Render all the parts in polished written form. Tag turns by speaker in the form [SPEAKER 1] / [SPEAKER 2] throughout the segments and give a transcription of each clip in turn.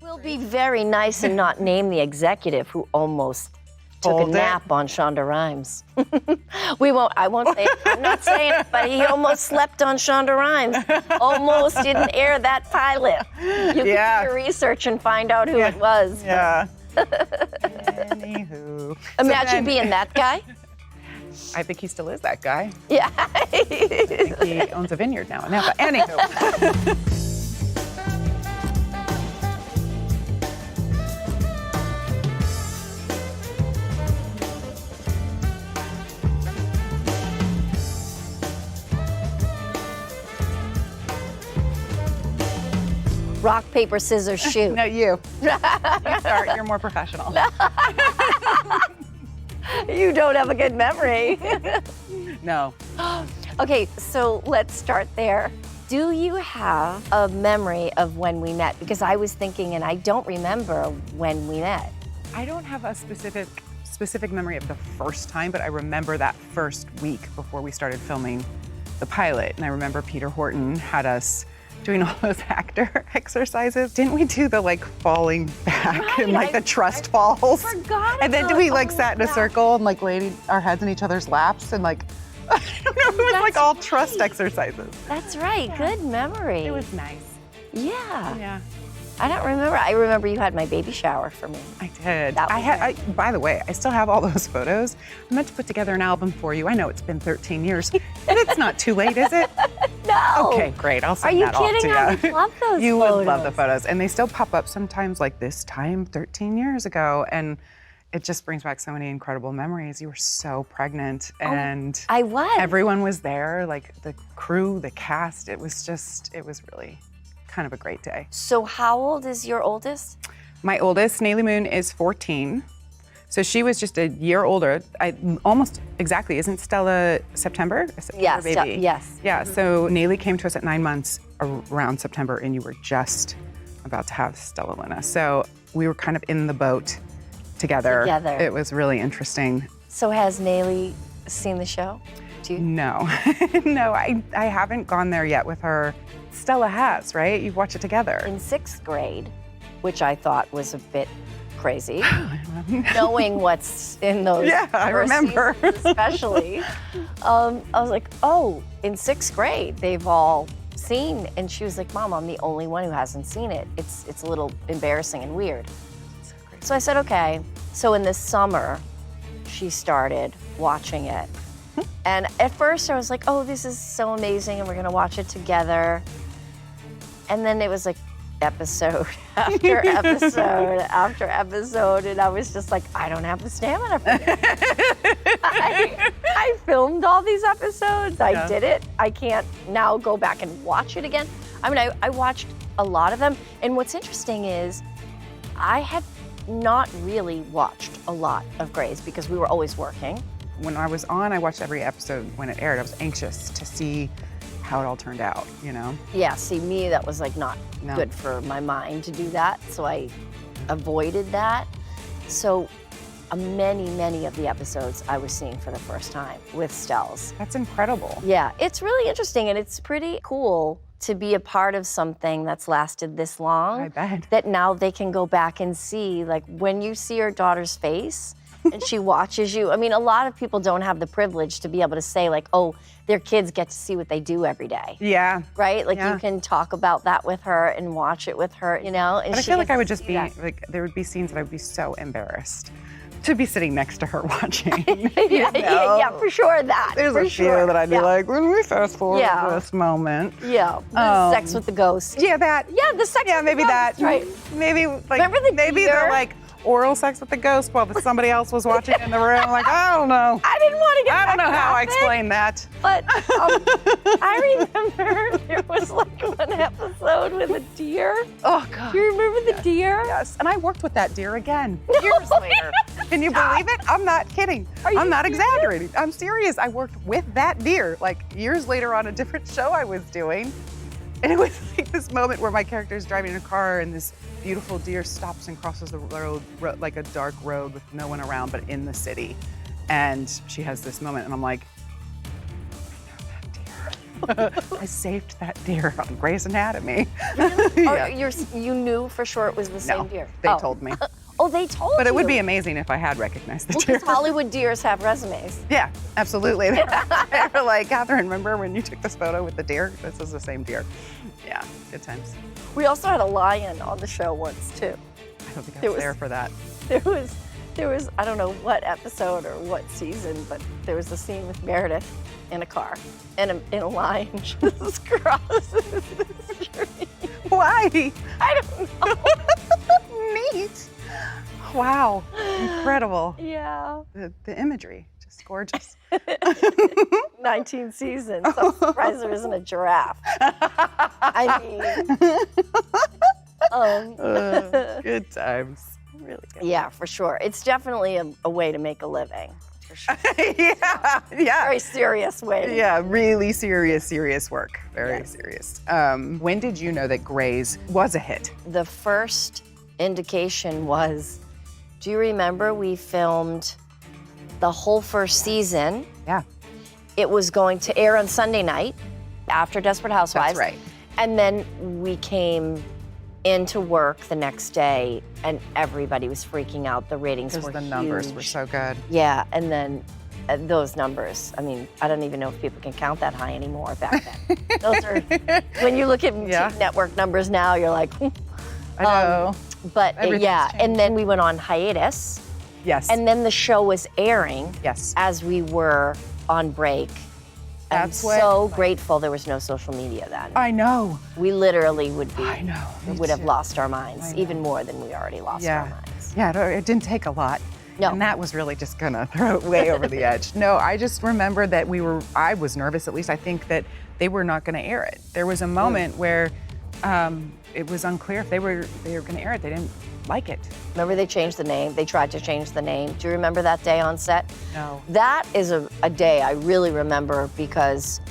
[SPEAKER 1] We'll be very nice and not name the executive who almost took a nap on Shonda Rhimes. We won't, I won't say it, I'm not saying it, but he almost slept on Shonda Rhimes. Almost didn't air that pilot. You can do your research and find out who it was.
[SPEAKER 2] Yeah. Anywho.
[SPEAKER 1] Imagine being that guy.
[SPEAKER 2] I think he still is that guy.
[SPEAKER 1] Yeah.
[SPEAKER 2] I think he owns a vineyard now. But anywho.
[SPEAKER 1] Rock, paper, scissors, shoot.
[SPEAKER 2] No, you. You start. You're more professional.
[SPEAKER 1] You don't have a good memory.
[SPEAKER 2] No.
[SPEAKER 1] Okay, so let's start there. Do you have a memory of when we met? Because I was thinking, and I don't remember when we met.
[SPEAKER 2] I don't have a specific memory of the first time, but I remember that first week before we started filming the pilot. And I remember Peter Horton had us doing all those actor exercises. Didn't we do the falling back and the trust falls?
[SPEAKER 1] I forgot.
[SPEAKER 2] And then we sat in a circle and laid our heads in each other's laps and I don't know, it was all trust exercises.
[SPEAKER 1] That's right, good memory.
[SPEAKER 2] It was nice.
[SPEAKER 1] Yeah.
[SPEAKER 2] Yeah.
[SPEAKER 1] I don't remember. I remember you had my baby shower for me.
[SPEAKER 2] I did.
[SPEAKER 1] That was
[SPEAKER 2] By the way, I still have all those photos. I meant to put together an album for you. I know it's been 13 years, but it's not too late, is it?
[SPEAKER 1] No.
[SPEAKER 2] Okay, great. I'll send
[SPEAKER 1] Are you
[SPEAKER 2] that off to
[SPEAKER 1] kidding?
[SPEAKER 2] you.
[SPEAKER 1] I would love those
[SPEAKER 2] You
[SPEAKER 1] photos.
[SPEAKER 2] would love the photos. And they still pop up sometimes this time 13 years ago. And it just brings back so many incredible memories. You were so pregnant and
[SPEAKER 1] I was.
[SPEAKER 2] Everyone was there, the crew, the cast. It was really kind of a great day.
[SPEAKER 1] So how old is your oldest?
[SPEAKER 2] My oldest, Nayli Moon, is 14. So she was just a year older. Almost exactly. Isn't Stella September? A September
[SPEAKER 1] Yes,
[SPEAKER 2] baby?
[SPEAKER 1] yes.
[SPEAKER 2] Yeah, so Nayli came to us at 9 months around September, and you were just about to have Stella Luna. So we were kind of in the boat together. It was really interesting.
[SPEAKER 1] So has Nayli seen the show?
[SPEAKER 2] No, no, I haven't gone there yet with her. Stella has, right? You've watched it together.
[SPEAKER 1] In 6th grade, which I thought was a bit crazy, knowing what's in those
[SPEAKER 2] I remember.
[SPEAKER 1] seasons especially. I was like, oh, in 6th grade, they've all seen, and she was like, Mom, I'm the only one who hasn't seen it. It's a little embarrassing and weird. So I said, okay. So in the summer, she started watching it. And at first I was like, oh, this is so amazing, and we're gonna watch it together. And then it was episode after episode after episode, and I was just like, I don't have the stamina for this. I filmed all these episodes, I did it. I can't now go back and watch it again. I mean, I watched a lot of them, and what's interesting is I had not really watched a lot of Grey's because we were always working.
[SPEAKER 2] When I was on, I watched every episode when it aired. I was anxious to see how it all turned out, you know?
[SPEAKER 1] Yeah, see, me, that was not good for my mind to do that, so I avoided that. So many of the episodes I was seeing for the first time with Stells.
[SPEAKER 2] That's incredible.
[SPEAKER 1] Yeah, it's really interesting, and it's pretty cool to be a part of something that's lasted this long.
[SPEAKER 2] I bet.
[SPEAKER 1] That now they can go back and see, when you see your daughter's face, and she watches you. I mean, a lot of people don't have the privilege to be able to say oh, their kids get to see what they do every day.
[SPEAKER 2] Yeah.
[SPEAKER 1] Right? You can talk about that with her and watch it with her, And
[SPEAKER 2] but I feel like I would just be, there would be scenes that I would be so embarrassed to be sitting next to her watching.
[SPEAKER 1] Yeah, for sure that.
[SPEAKER 2] There's
[SPEAKER 1] for
[SPEAKER 2] a few
[SPEAKER 1] sure.
[SPEAKER 2] that I'd be when we fast forward this moment.
[SPEAKER 1] Yeah, the sex with the ghost.
[SPEAKER 2] Yeah, that.
[SPEAKER 1] Yeah, the sex with the
[SPEAKER 2] maybe
[SPEAKER 1] ghost.
[SPEAKER 2] that.
[SPEAKER 1] Right.
[SPEAKER 2] Maybe,
[SPEAKER 1] Remember the
[SPEAKER 2] maybe
[SPEAKER 1] deer?
[SPEAKER 2] the oral sex with the ghost while somebody else was watching in the room. I don't know.
[SPEAKER 1] I didn't want to get
[SPEAKER 2] I don't know how I
[SPEAKER 1] graphic,
[SPEAKER 2] explain that.
[SPEAKER 1] But I remember there was one episode with a deer.
[SPEAKER 2] Oh, God.
[SPEAKER 1] Do you remember the deer?
[SPEAKER 2] Yes, and I worked with that deer again years later. Can you believe it? I'm not kidding. I'm not exaggerating. I'm serious. I worked with that deer years later on a different show I was doing. And it was this moment where my character is driving in a car and this beautiful deer stops and crosses the road, a dark road with no one around, but in the city. And she has this moment, and I'm like, I know that deer. I saved that deer on Grey's Anatomy.
[SPEAKER 1] Or you knew for sure it was the same deer?
[SPEAKER 2] They told me.
[SPEAKER 1] Oh, they told you?
[SPEAKER 2] But it would be amazing if I had recognized the deer.
[SPEAKER 1] Because Hollywood deers have resumes.
[SPEAKER 2] Yeah, absolutely. They were like, Catherine, remember when you took this photo with the deer? This is the same deer. Yeah, good times.
[SPEAKER 1] We also had a lion on the show once, too.
[SPEAKER 2] I don't think I was there for that.
[SPEAKER 1] There was, I don't know what episode or what season, but there was a scene with Meredith in a car and a lion just crosses the street.
[SPEAKER 2] Why?
[SPEAKER 1] I don't know.
[SPEAKER 2] Neat. Wow, incredible.
[SPEAKER 1] Yeah.
[SPEAKER 2] The imagery, just gorgeous.
[SPEAKER 1] 19 seasons. I'm surprised there isn't a giraffe. I mean,
[SPEAKER 2] good times. Really good.
[SPEAKER 1] Yeah, for sure. It's definitely a way to make a living. For sure.
[SPEAKER 2] yeah.
[SPEAKER 1] Very serious way.
[SPEAKER 2] Yeah, really serious work. Very serious. When did you know that Grey's was a hit?
[SPEAKER 1] The first indication was, do you remember we filmed the whole first season?
[SPEAKER 2] Yeah.
[SPEAKER 1] It was going to air on Sunday night after Desperate Housewives.
[SPEAKER 2] That's right.
[SPEAKER 1] And then we came into work the next day and everybody was freaking out. The ratings were
[SPEAKER 2] Because the numbers
[SPEAKER 1] huge.
[SPEAKER 2] were so good.
[SPEAKER 1] Yeah, and then those numbers, I mean, I don't even know if people can count that high anymore back then. Those are, when you look at network numbers now, you're like,
[SPEAKER 2] I know.
[SPEAKER 1] But yeah,
[SPEAKER 2] changed.
[SPEAKER 1] and then we went on hiatus.
[SPEAKER 2] Yes.
[SPEAKER 1] And then the show was airing
[SPEAKER 2] yes.
[SPEAKER 1] as we were on break.
[SPEAKER 2] That's
[SPEAKER 1] I'm so grateful there was no social media then.
[SPEAKER 2] I know.
[SPEAKER 1] We literally would be.
[SPEAKER 2] I know.
[SPEAKER 1] We would have lost our minds, even more than we already lost our minds.
[SPEAKER 2] Yeah, it didn't take a lot.
[SPEAKER 1] No.
[SPEAKER 2] And that was really just gonna throw it way over the edge. No, I just remember that I was nervous, at least I think that they were not gonna air it. There was a moment where it was unclear if they were gonna air it. They didn't like it.
[SPEAKER 1] Remember they changed the name? They tried to change the name. Do you remember that day on set?
[SPEAKER 2] No.
[SPEAKER 1] That is a day I really remember because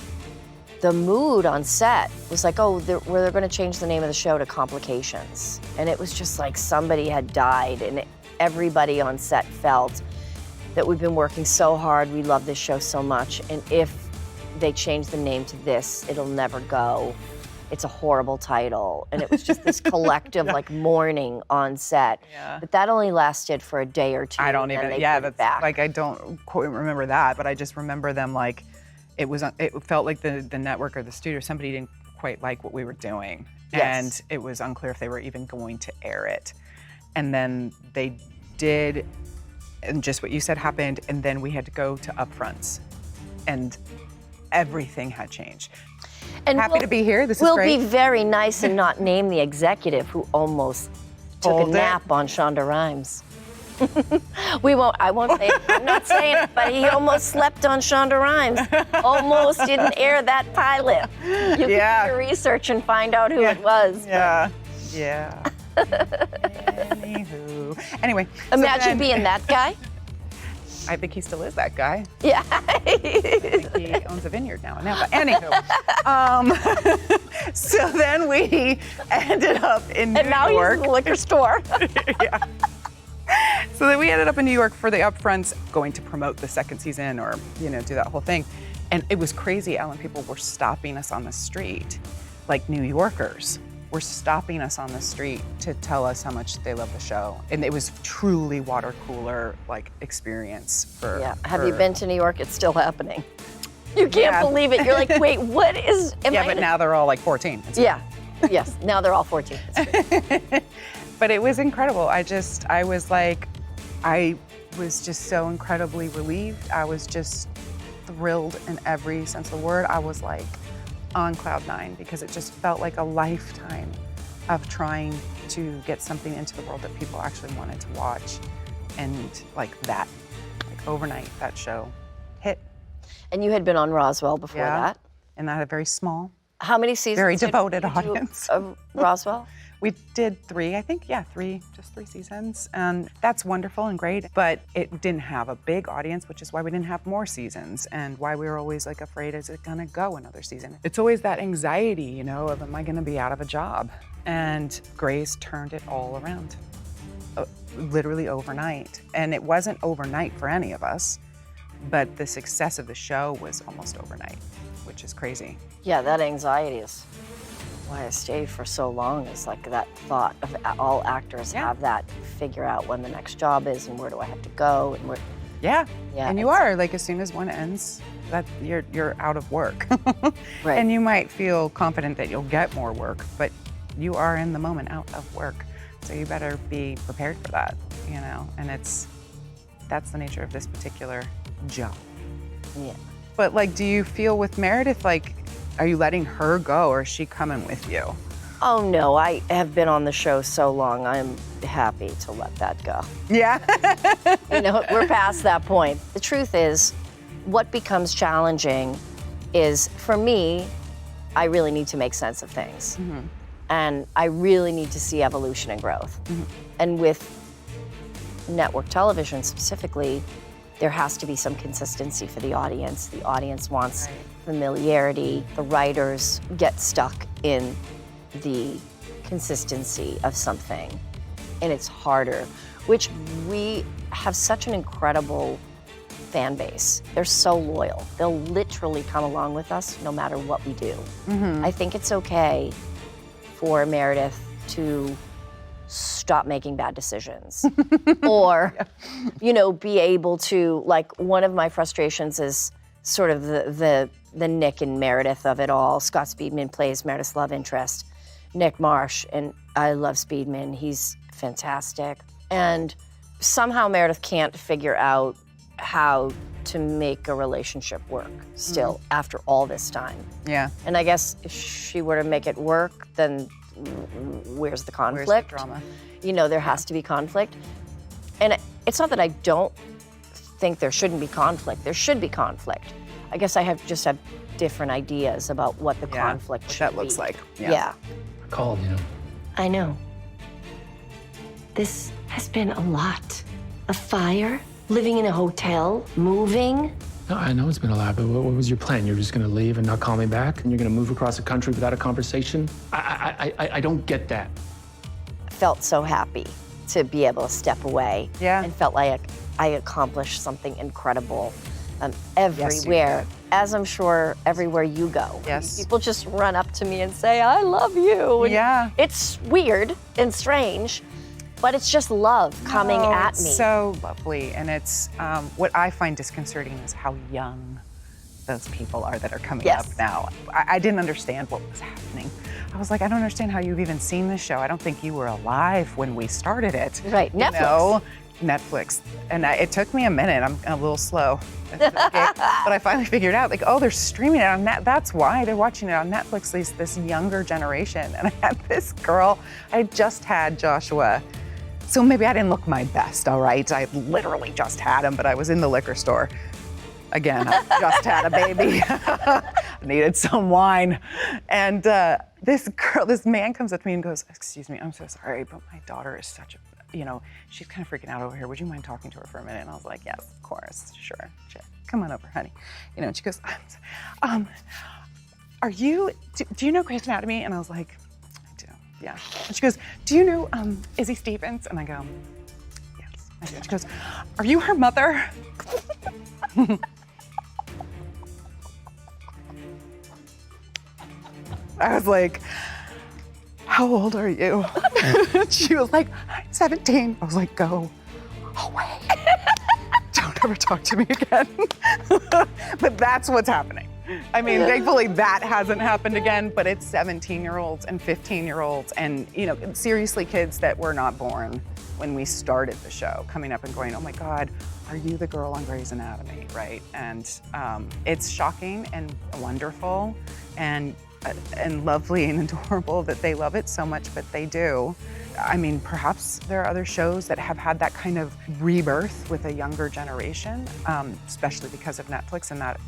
[SPEAKER 1] the mood on set was like, oh, they're going to change the name of the show to Complications. And it was just like somebody had died and everybody on set felt that we've been working so hard, we love this show so much, and if they change the name to this, it'll never go. It's a horrible title. And it was just this collective like mourning on set.
[SPEAKER 2] Yeah.
[SPEAKER 1] But that only lasted for a day or two.
[SPEAKER 2] I don't
[SPEAKER 1] and
[SPEAKER 2] even,
[SPEAKER 1] then
[SPEAKER 2] yeah,
[SPEAKER 1] they put it
[SPEAKER 2] that's
[SPEAKER 1] back.
[SPEAKER 2] like, I don't quite remember that, but I just remember them like, it felt like the network or the studio, somebody didn't quite like what we were doing.
[SPEAKER 1] Yes.
[SPEAKER 2] And it was unclear if they were even going to air it. And then they did, and just what you said happened, and then we had to go to upfronts. And everything had changed.
[SPEAKER 1] And
[SPEAKER 2] Happy to be here, this is
[SPEAKER 1] we'll
[SPEAKER 2] great.
[SPEAKER 1] be very nice and not name the executive who almost took
[SPEAKER 2] Hold
[SPEAKER 1] a
[SPEAKER 2] it.
[SPEAKER 1] nap on Shonda Rhimes. I won't say it. I'm not saying it, but he almost slept on Shonda Rhimes. Almost didn't air that pilot. You can do your research and find out who it was.
[SPEAKER 2] Yeah. Anywho. Anyway.
[SPEAKER 1] Imagine being that guy.
[SPEAKER 2] I think he still is that guy.
[SPEAKER 1] Yeah.
[SPEAKER 2] I think he owns a vineyard now. But anywho, so then we ended up in New York.
[SPEAKER 1] And now he's in the liquor store.
[SPEAKER 2] Yeah. So then we ended up in New York for the upfronts, going to promote the second season or, do that whole thing. And it was crazy, Ellen. People were stopping us on the street, like New Yorkers were stopping us on the street to tell us how much they love the show. And it was truly water cooler like experience for.
[SPEAKER 1] Yeah. Have you been to New York? It's still happening. You can't believe it. You're like, wait, what is?
[SPEAKER 2] But now they're all like 14.
[SPEAKER 1] Yeah. Yes. Now they're all 14.
[SPEAKER 2] But it was incredible. I was just so incredibly relieved. I was just thrilled in every sense of the word. I was like on cloud nine because it just felt like a lifetime of trying to get something into the world that people actually wanted to watch. And like overnight, that show hit.
[SPEAKER 1] And you had been on Roswell before that?
[SPEAKER 2] And I had a very small,
[SPEAKER 1] how many seasons?
[SPEAKER 2] very devoted
[SPEAKER 1] did you do
[SPEAKER 2] audience.
[SPEAKER 1] Of Roswell?
[SPEAKER 2] We did 3, I think, just 3 seasons. And that's wonderful and great, but it didn't have a big audience, which is why we didn't have more seasons and why we were always like afraid, is it gonna go another season? It's always that anxiety, of am I gonna be out of a job? And Grey's turned it all around, literally overnight. And it wasn't overnight for any of us, but the success of the show was almost overnight. which is crazy.
[SPEAKER 1] Yeah, that anxiety is why I stayed for so long, is like that thought of all actors have that, figure out when the next job is and where do I have to go and where.
[SPEAKER 2] Yeah,
[SPEAKER 1] Yeah,
[SPEAKER 2] and you are, like, as soon as one ends, that you're out of work.
[SPEAKER 1] Right.
[SPEAKER 2] And you might feel confident that you'll get more work, but you are in the moment out of work. So you better be prepared for that, you know? And that's the nature of this particular job.
[SPEAKER 1] Yeah.
[SPEAKER 2] But like, do you feel with Meredith, like, are you letting her go or is she coming with you?
[SPEAKER 1] Oh no, I have been on the show so long, I'm happy to let that go.
[SPEAKER 2] Yeah.
[SPEAKER 1] You know, we're past that point. The truth is, what becomes challenging is, for me, I really need to make sense of things.
[SPEAKER 2] Mm-hmm.
[SPEAKER 1] And I really need to see evolution and growth.
[SPEAKER 2] Mm-hmm.
[SPEAKER 1] And with network television specifically, there has to be some consistency for the audience. The audience wants familiarity. The writers get stuck in the consistency of something, and it's harder, which we have such an incredible fan base. They're so loyal. They'll literally come along with us no matter what we do.
[SPEAKER 2] Mm-hmm.
[SPEAKER 1] I think it's okay for Meredith to stop making bad decisions or, you know, be able to, like, one of my frustrations is sort of the Nick and Meredith of it all. Scott Speedman plays Meredith's love interest, Nick Marsh, and I love Speedman. He's fantastic. And somehow Meredith can't figure out how to make a relationship work still after all this time.
[SPEAKER 2] Yeah.
[SPEAKER 1] And I guess if she were to make it work, then where's the conflict?
[SPEAKER 2] Where's the drama?
[SPEAKER 1] You know, there has to be conflict. And it's not that I don't think there shouldn't be conflict. There should be conflict. I guess I just have different ideas about what the conflict
[SPEAKER 2] what
[SPEAKER 1] should
[SPEAKER 2] that looks
[SPEAKER 1] be.
[SPEAKER 2] like.
[SPEAKER 1] Yeah.
[SPEAKER 3] I called, you know.
[SPEAKER 4] I know. This has been a lot. A fire, living in a hotel, moving.
[SPEAKER 3] No, I know it's been a lot, but what was your plan? You're just gonna leave and not call me back? And you're gonna move across the country without a conversation? I don't get that.
[SPEAKER 1] I felt so happy to be able to step away.
[SPEAKER 2] Yeah.
[SPEAKER 1] And felt like I accomplished something incredible everywhere. As I'm sure everywhere you go.
[SPEAKER 2] Yes.
[SPEAKER 1] People just run up to me and say, I love you. And
[SPEAKER 2] Yeah.
[SPEAKER 1] it's weird and strange, but it's just love coming
[SPEAKER 2] Oh,
[SPEAKER 1] at
[SPEAKER 2] it's
[SPEAKER 1] me.
[SPEAKER 2] so lovely, and it's what I find disconcerting is how young those people are that are coming up now. I didn't understand what was happening. I was like, I don't understand how you've even seen this show. I don't think you were alive when we started it.
[SPEAKER 1] Right,
[SPEAKER 2] You
[SPEAKER 1] Netflix.
[SPEAKER 2] know? Netflix, and it took me a minute. I'm a little slow, but I finally figured out, like, oh, they're streaming it on Net. That's why they're watching it on Netflix. This younger generation, and I had this girl. I just had Joshua. So maybe I didn't look my best, all right? I literally just had him, but I was in the liquor store. Again, I just had a baby. Needed some wine. And this man comes up to me and goes, excuse me, I'm so sorry, but my daughter is such a, you know, she's kind of freaking out over here. Would you mind talking to her for a minute? And I was like, yes, of course, sure. Come on over, honey. You know, and she goes, are you, do you know Grey's Anatomy? And I was like, yeah. And she goes, do you know Izzy Stevens? And I go, yes, I do. And she goes, are you her mother? I was like, how old are you? She was like, I'm 17. I was like, go away. Don't ever talk to me again. But that's what's happening. I mean, thankfully that hasn't happened again, but it's 17-year-olds and 15-year-olds and, you know, seriously kids that were not born when we started the show coming up and going, oh my God, are you the girl on Grey's Anatomy, right? And it's shocking and wonderful and lovely and adorable that they love it so much, but they do. I mean, perhaps there are other shows that have had that kind of rebirth with a younger generation, especially because of Netflix and that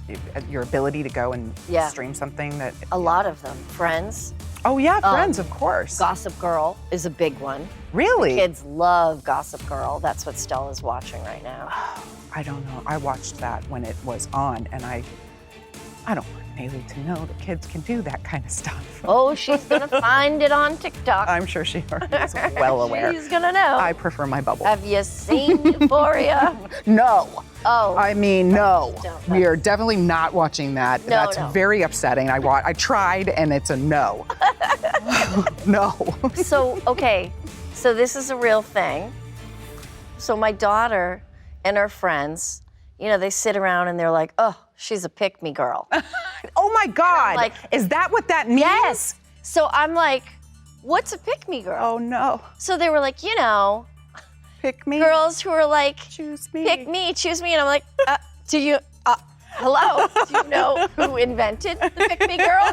[SPEAKER 2] your ability to go and stream something that.
[SPEAKER 1] A lot of them. Friends.
[SPEAKER 2] Oh yeah, Friends, of course.
[SPEAKER 1] Gossip Girl is a big one.
[SPEAKER 2] Really?
[SPEAKER 1] Kids love Gossip Girl. That's what Stella's watching right now.
[SPEAKER 2] I don't know. I watched that when it was on, and I don't want Haley to know that kids can do that kind of stuff.
[SPEAKER 1] Oh, she's gonna find it on TikTok.
[SPEAKER 2] I'm sure she already is well aware.
[SPEAKER 1] She's gonna know.
[SPEAKER 2] I prefer my bubble.
[SPEAKER 1] Have you seen Euphoria?
[SPEAKER 2] No.
[SPEAKER 1] Oh.
[SPEAKER 2] I mean, no.
[SPEAKER 1] Don't.
[SPEAKER 2] We are definitely not watching that.
[SPEAKER 1] No,
[SPEAKER 2] That's
[SPEAKER 1] no.
[SPEAKER 2] very upsetting. I tried, and it's a no. No.
[SPEAKER 1] So, okay, so this is a real thing. So my daughter and her friends, you know, they sit around and they're like, oh, she's a pick-me girl.
[SPEAKER 2] Oh my God.
[SPEAKER 1] like,
[SPEAKER 2] is that what that means?
[SPEAKER 1] Yes. So I'm like, what's a pick-me girl?
[SPEAKER 2] Oh no.
[SPEAKER 1] So they were like, you know,
[SPEAKER 2] Pick me.
[SPEAKER 1] girls who are like,
[SPEAKER 2] Choose me.
[SPEAKER 1] pick me, choose me. And I'm like, hello, do you know who invented the pick-me girl?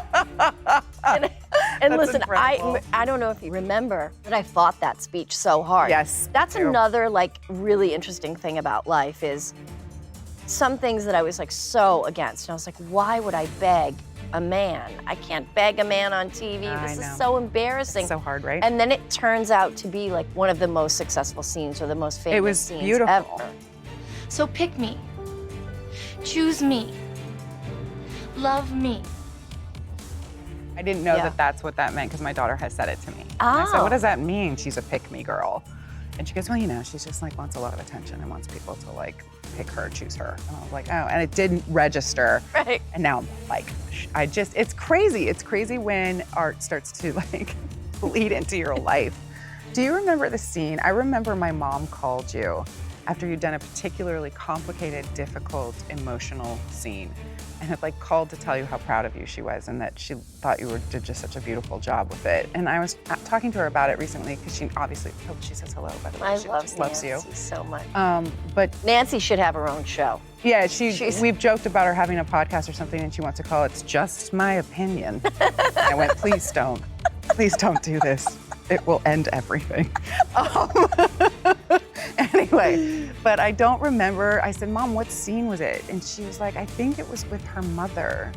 [SPEAKER 1] And
[SPEAKER 2] That's
[SPEAKER 1] listen,
[SPEAKER 2] incredible.
[SPEAKER 1] I don't know if you remember, but I fought that speech so hard.
[SPEAKER 2] Yes,
[SPEAKER 1] That's
[SPEAKER 2] me too.
[SPEAKER 1] another like really interesting thing about life is some things that I was like so against. And I was like, why would I beg a man? I can't beg a man on TV.
[SPEAKER 2] I
[SPEAKER 1] This
[SPEAKER 2] know.
[SPEAKER 1] is so embarrassing.
[SPEAKER 2] It's so hard, right?
[SPEAKER 1] And then it turns out to be like one of the most successful scenes or the most famous
[SPEAKER 2] was
[SPEAKER 1] scenes
[SPEAKER 2] beautiful.
[SPEAKER 1] ever.
[SPEAKER 4] So pick me. Choose me. Love me.
[SPEAKER 2] I didn't know
[SPEAKER 1] Yeah.
[SPEAKER 2] that that's what that meant because my daughter has said it to me. And I said,
[SPEAKER 1] Oh.
[SPEAKER 2] what does that mean? She's a pick-me girl. And she goes, well, you know, she's just like wants a lot of attention and wants people to like pick her, choose her. And I was like, oh, and it didn't register.
[SPEAKER 1] Right.
[SPEAKER 2] And now I'm like, it's crazy. It's crazy when art starts to like bleed into your life. Do you remember the scene? I remember my mom called you after you'd done a particularly complicated, difficult, emotional scene and had like called to tell you how proud of you she was and that she thought you did just such a beautiful job with it. And I was talking to her about it recently because she obviously, she says hello, by the way.
[SPEAKER 1] I
[SPEAKER 2] She
[SPEAKER 1] love
[SPEAKER 2] just loves
[SPEAKER 1] Nancy
[SPEAKER 2] you.
[SPEAKER 1] so much.
[SPEAKER 2] But
[SPEAKER 1] Nancy should have her own show.
[SPEAKER 2] yeah,
[SPEAKER 1] She's-
[SPEAKER 2] we've joked about her having a podcast or something and she wants to call it Just My Opinion. I went, please don't do this. It will end everything. Anyway, but I don't remember. I said, Mom, what scene was it? And she was like, I think it was with her mother,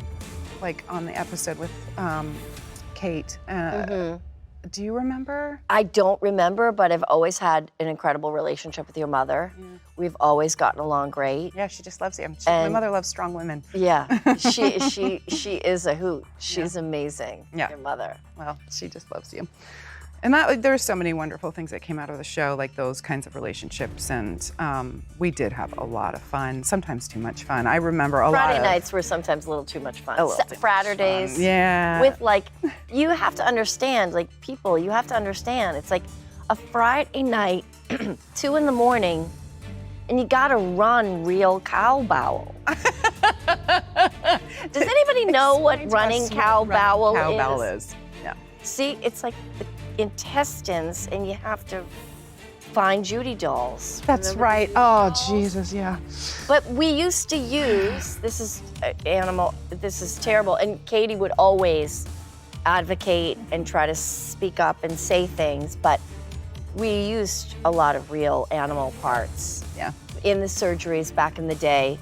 [SPEAKER 2] like on the episode with Kate. Do you remember?
[SPEAKER 1] I don't remember, but I've always had an incredible relationship with your mother. We've always gotten along great.
[SPEAKER 2] Yeah, she just loves you. My
[SPEAKER 1] And-
[SPEAKER 2] mother loves strong women.
[SPEAKER 1] Yeah, she is a hoot. She's amazing.
[SPEAKER 2] Yeah.
[SPEAKER 1] Your mother.
[SPEAKER 2] Well, she just loves you. And there were so many wonderful things that came out of the show, like those kinds of relationships. And we did have a lot of fun, sometimes too much fun. I remember a lot
[SPEAKER 1] Friday
[SPEAKER 2] of...
[SPEAKER 1] nights were sometimes a little too much fun.
[SPEAKER 2] A little too much
[SPEAKER 1] Fraturdays.
[SPEAKER 2] fun. Yeah.
[SPEAKER 1] With like, you have to understand, like people, you have to understand. It's like a Friday night, 2 in the morning, and you gotta run real cow bowel. Does anybody know what
[SPEAKER 2] Explain to
[SPEAKER 1] running
[SPEAKER 2] us
[SPEAKER 1] cow
[SPEAKER 2] what running
[SPEAKER 1] bowel
[SPEAKER 2] cow
[SPEAKER 1] is?
[SPEAKER 2] bowel is. Yeah.
[SPEAKER 1] See, it's like the intestines, and you have to find Judy dolls.
[SPEAKER 2] That's
[SPEAKER 1] Remember
[SPEAKER 2] right.
[SPEAKER 1] Judy
[SPEAKER 2] Oh,
[SPEAKER 1] dolls?
[SPEAKER 2] Jesus, yeah.
[SPEAKER 1] But we used to use, this is this is terrible, and Katie would always advocate and try to speak up and say things, but we used a lot of real animal parts
[SPEAKER 2] Yeah.
[SPEAKER 1] in the surgeries back in the day.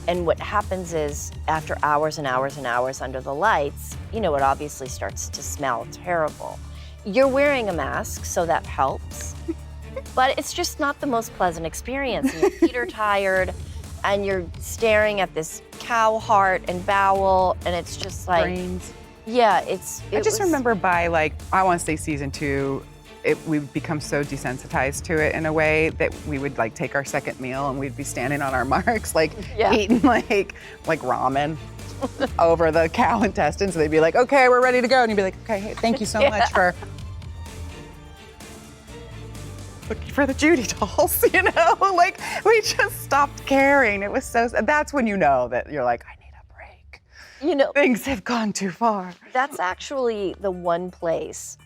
[SPEAKER 1] And what happens is, after hours and hours and hours under the lights, you know, it obviously starts to smell terrible. You're wearing a mask, so that helps. But it's just not the most pleasant experience. And your feet are tired, and you're staring at this cow heart and bowel, and it's just like,
[SPEAKER 2] Brains.
[SPEAKER 1] yeah,
[SPEAKER 2] I just remember by like, I want to say season 2, we've become so desensitized to it in a way that we would like take our second meal and we'd be standing on our marks, like
[SPEAKER 1] Yeah.
[SPEAKER 2] eating like ramen over the cow intestines. So they'd be like, okay, we're ready to go. And you'd be like, okay, hey, thank you so much for looking for the Judy dolls, you know? Like, we just stopped caring. It was so, that's when you know that you're like, I need a break.
[SPEAKER 1] you know,
[SPEAKER 2] Things have gone too far.
[SPEAKER 1] that's actually the one place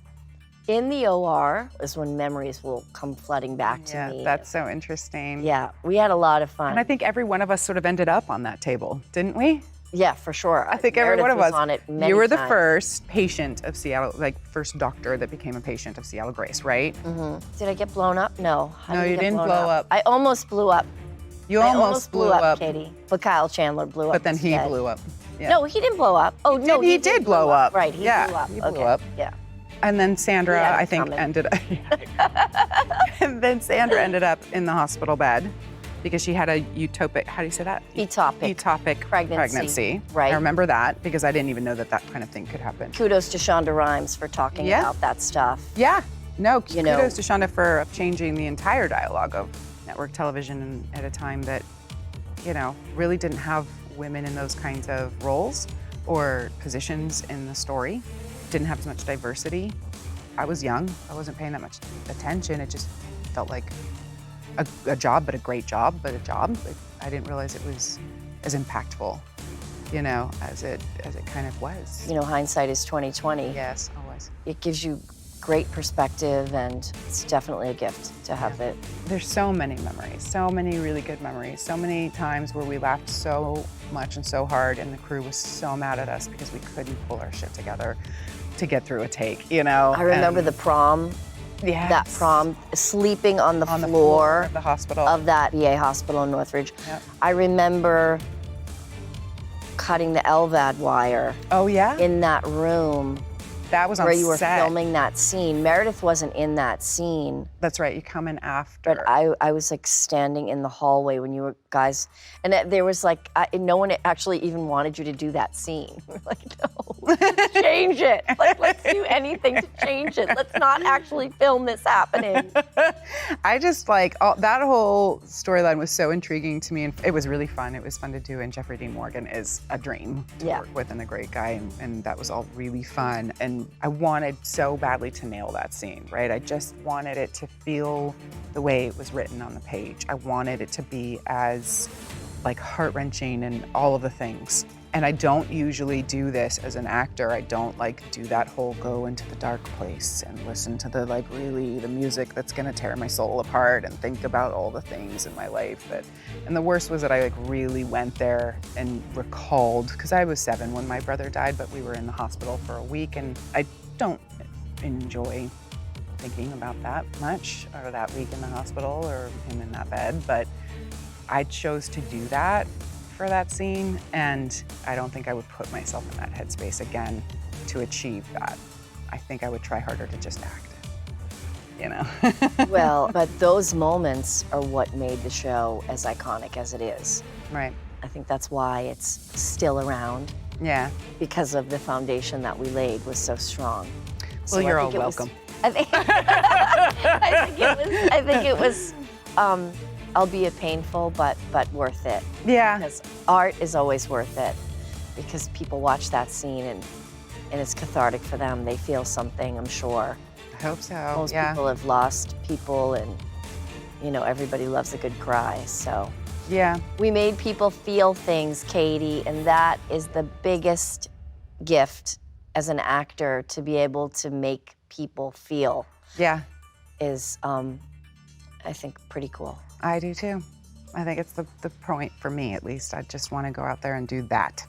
[SPEAKER 1] in the OR is when memories will come flooding back to me.
[SPEAKER 2] Yeah, that's so interesting.
[SPEAKER 1] Yeah, we had a lot of fun.
[SPEAKER 2] And I think every one of us sort of ended up on that table, didn't we?
[SPEAKER 1] Yeah, for sure.
[SPEAKER 2] I think every
[SPEAKER 1] Meredith
[SPEAKER 2] one of
[SPEAKER 1] was
[SPEAKER 2] us.
[SPEAKER 1] on it many
[SPEAKER 2] You were the
[SPEAKER 1] times.
[SPEAKER 2] first patient of Seattle, like first doctor that became a patient of Seattle Grace, right?
[SPEAKER 1] Did I get blown up? No. How
[SPEAKER 2] No,
[SPEAKER 1] did I
[SPEAKER 2] you
[SPEAKER 1] get
[SPEAKER 2] didn't
[SPEAKER 1] blown
[SPEAKER 2] blow up.
[SPEAKER 1] I almost blew up.
[SPEAKER 2] You
[SPEAKER 1] I
[SPEAKER 2] almost blew up,
[SPEAKER 1] Katie. But Kyle Chandler blew up.
[SPEAKER 2] but then he
[SPEAKER 1] instead.
[SPEAKER 2] blew up. Yeah.
[SPEAKER 1] No, he didn't blow up. Oh, no,
[SPEAKER 2] he did blow up.
[SPEAKER 1] Right, he
[SPEAKER 2] Yeah,
[SPEAKER 1] blew up.
[SPEAKER 2] he blew
[SPEAKER 1] Okay,
[SPEAKER 2] up.
[SPEAKER 1] Yeah.
[SPEAKER 2] And then Sandra,
[SPEAKER 1] Yeah,
[SPEAKER 2] I think,
[SPEAKER 1] coming.
[SPEAKER 2] ended up. And then Sandra ended up in the hospital bed because she had a utopic. How do you say that?
[SPEAKER 1] Etopic.
[SPEAKER 2] Etopic
[SPEAKER 1] Pregnancy, right.
[SPEAKER 2] I remember that because I didn't even know that that kind of thing could happen.
[SPEAKER 1] Kudos to Shonda Rhimes for talking
[SPEAKER 2] Yeah.
[SPEAKER 1] about that stuff.
[SPEAKER 2] Yeah. No,
[SPEAKER 1] You know-
[SPEAKER 2] kudos to Shonda for changing the entire dialogue of network television at a time that you know, really didn't have women in those kinds of roles or positions in the story. Didn't have as much diversity. I was young. I wasn't paying that much attention. It just felt like a job, but a great job, but a job. I didn't realize it was as impactful, you know, as it kind of was.
[SPEAKER 1] You know, hindsight is 20/20.
[SPEAKER 2] Yes, always.
[SPEAKER 1] It gives you great perspective, and it's definitely a gift to have it.
[SPEAKER 2] There's so many memories, so many really good memories, so many times where we laughed so much and so hard, and the crew was so mad at us because we couldn't pull our shit together to get through a take, you know?
[SPEAKER 1] I remember the prom,
[SPEAKER 2] Yes.
[SPEAKER 1] that prom, sleeping on the
[SPEAKER 2] on the
[SPEAKER 1] floor
[SPEAKER 2] of the hospital.
[SPEAKER 1] of that VA hospital in Northridge.
[SPEAKER 2] Yep.
[SPEAKER 1] I remember cutting the LVAD wire
[SPEAKER 2] Oh yeah?
[SPEAKER 1] in that room
[SPEAKER 2] That was on
[SPEAKER 1] where you were
[SPEAKER 2] set.
[SPEAKER 1] filming that scene. Meredith wasn't in that scene,
[SPEAKER 2] That's right, you come in after.
[SPEAKER 1] but I was like standing in the hallway when you were guys, and there was like, no one actually even wanted you to do that scene. We're like, no, change it. Like, let's do anything to change it. Let's not actually film this happening.
[SPEAKER 2] I just like, that whole storyline was so intriguing to me, and it was really fun. It was fun to do, and Jeffrey Dean Morgan is a dream to
[SPEAKER 1] Yeah.
[SPEAKER 2] work with and a great guy, and that was all really fun. And I wanted so badly to nail that scene, right? I just wanted it to feel the way it was written on the page. I wanted it to be as like heart-wrenching and all of the things. And I don't usually do this as an actor. I don't like do that whole go into the dark place and listen to the the music that's gonna tear my soul apart and think about all the things in my life. And the worst was that I really went there and recalled, because I was 7 when my brother died, but we were in the hospital for a week, and I don't enjoy thinking about that much, or that week in the hospital, or him in that bed, but I chose to do that for that scene, and I don't think I would put myself in that headspace again to achieve that. I think I would try harder to just act, you know?
[SPEAKER 1] Well, but those moments are what made the show as iconic as it is.
[SPEAKER 2] Right,
[SPEAKER 1] I think that's why it's still around,
[SPEAKER 2] yeah.
[SPEAKER 1] because of the foundation that we laid was so strong.
[SPEAKER 2] Well, you're all welcome.
[SPEAKER 1] I think, I think it was, albeit painful, but worth it.
[SPEAKER 2] Yeah,
[SPEAKER 1] Because art is always worth it, because people watch that scene and it's cathartic for them. They feel something, I'm sure.
[SPEAKER 2] I hope so,
[SPEAKER 1] Most
[SPEAKER 2] yeah.
[SPEAKER 1] people have lost people, and you know, everybody loves a good cry, so.
[SPEAKER 2] Yeah,
[SPEAKER 1] We made people feel things, Katie, and that is the biggest gift as an actor, to be able to make people feel
[SPEAKER 2] yeah,
[SPEAKER 1] is, I think, pretty cool.
[SPEAKER 2] I do too. I think it's the point for me, at least. I just want to go out there and do that.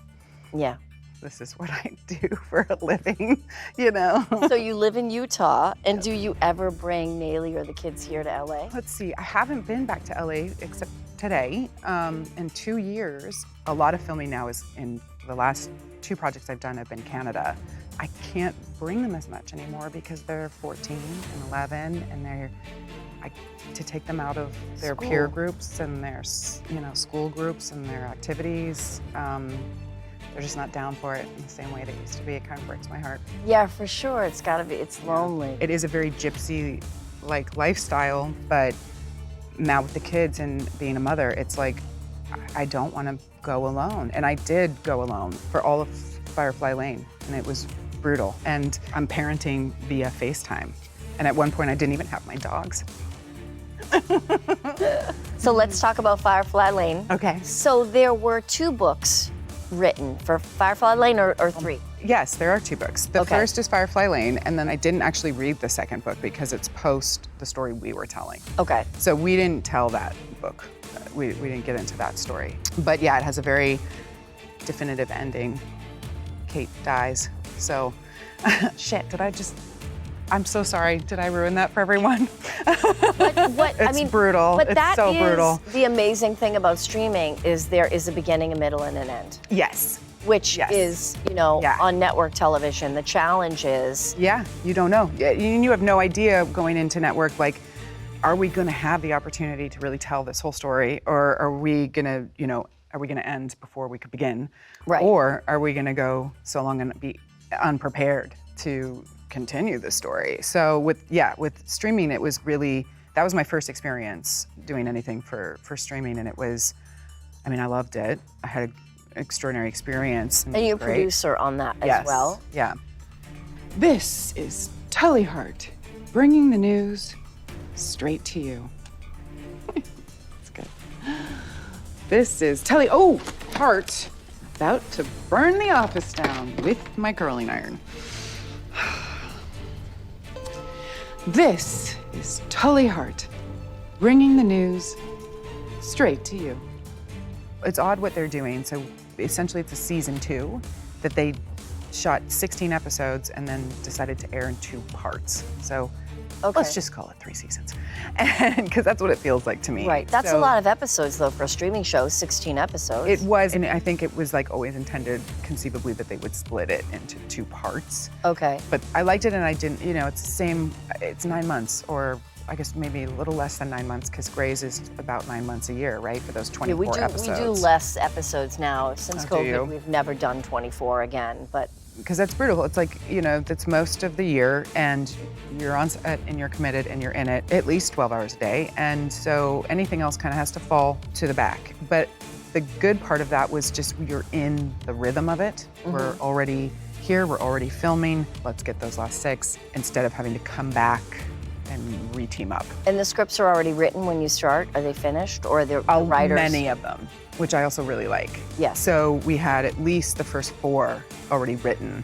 [SPEAKER 1] Yeah.
[SPEAKER 2] This is what I do for a living, you know?
[SPEAKER 1] So you live in Utah, and do you ever bring Nayli or the kids here to LA?
[SPEAKER 2] Let's see, I haven't been back to LA except today. In 2 years, a lot of filming now is in the last 2 projects I've done have been Canada. I can't bring them as much anymore because they're 14 and 11, and to take them out of their peer
[SPEAKER 1] School.
[SPEAKER 2] groups and their school groups and their activities. They're just not down for it in the same way they used to be. It kind of breaks my heart.
[SPEAKER 1] Yeah, for sure. It's gotta be, it's lonely.
[SPEAKER 2] It is a very gypsy-like lifestyle, but now with the kids and being a mother, it's like, I don't want to go alone. And I did go alone for all of Firefly Lane, and it was brutal. And I'm parenting via FaceTime. And at one point, I didn't even have my dogs.
[SPEAKER 1] So let's talk about Firefly Lane.
[SPEAKER 2] Okay.
[SPEAKER 1] So there were 2 books written for Firefly Lane, or 3?
[SPEAKER 2] Yes, there are 2 books. The
[SPEAKER 1] Okay.
[SPEAKER 2] first is Firefly Lane, and then I didn't actually read the second book because it's post the story we were telling.
[SPEAKER 1] Okay.
[SPEAKER 2] So we didn't tell that book. We didn't get into that story. But yeah, it has a very definitive ending. Kate dies. So, shit, I'm so sorry. Did I ruin that for everyone? It's brutal.
[SPEAKER 1] But
[SPEAKER 2] It's
[SPEAKER 1] that
[SPEAKER 2] so
[SPEAKER 1] is
[SPEAKER 2] brutal.
[SPEAKER 1] the amazing thing about streaming, is there is a beginning, a middle, and an end,
[SPEAKER 2] Yes.
[SPEAKER 1] which
[SPEAKER 2] Yes.
[SPEAKER 1] is, you know,
[SPEAKER 2] Yeah.
[SPEAKER 1] on network television. The challenge is,
[SPEAKER 2] Yeah, you don't know. You have no idea going into network, like, are we gonna have the opportunity to really tell this whole story, or are we gonna end before we could begin?
[SPEAKER 1] Right.
[SPEAKER 2] Or are we gonna go so long and be unprepared to continue the story? So with streaming, it was really, that was my first experience doing anything for streaming, and it was I mean, I loved it. I had an extraordinary experience.
[SPEAKER 1] And you're a
[SPEAKER 2] Great.
[SPEAKER 1] producer on that
[SPEAKER 2] Yes.
[SPEAKER 1] as well.
[SPEAKER 2] Yeah. This is Tully Hart, bringing the news straight to you. That's good. This is Tully, Hart, about to burn the office down with my curling iron. This is Tully Hart, bringing the news straight to you. It's odd what they're doing. So essentially it's a season 2 that they shot 16 episodes and then decided to air in 2 parts. So let's just call it 3 seasons. And because that's what it feels like to me.
[SPEAKER 1] Right. That's a lot of episodes though for a streaming show, 16 episodes.
[SPEAKER 2] It was, and I think it was like always intended conceivably that they would split it into 2 parts.
[SPEAKER 1] Okay.
[SPEAKER 2] But I liked it and I didn't, it's the same, it's 9 months or I guess maybe a little less than 9 months because Grey's is about 9 months a year, right? For those 24 episodes.
[SPEAKER 1] We do less episodes now. Since
[SPEAKER 2] Oh, do you?
[SPEAKER 1] COVID, we've never done 24 again, but.
[SPEAKER 2] Because that's brutal. It's like, that's most of the year and you're on set and you're committed and you're in it at least 12 hours a day. And so anything else kind of has to fall to the back. But the good part of that was just you're in the rhythm of it.
[SPEAKER 1] Mm-hmm.
[SPEAKER 2] We're already here, we're already filming. Let's get those last 6 instead of having to come back and re-team up.
[SPEAKER 1] And the scripts are already written when you start? Are they finished or are the writers?
[SPEAKER 2] Many of them, which I also really like.
[SPEAKER 1] Yes.
[SPEAKER 2] So we had at least the first 4 already written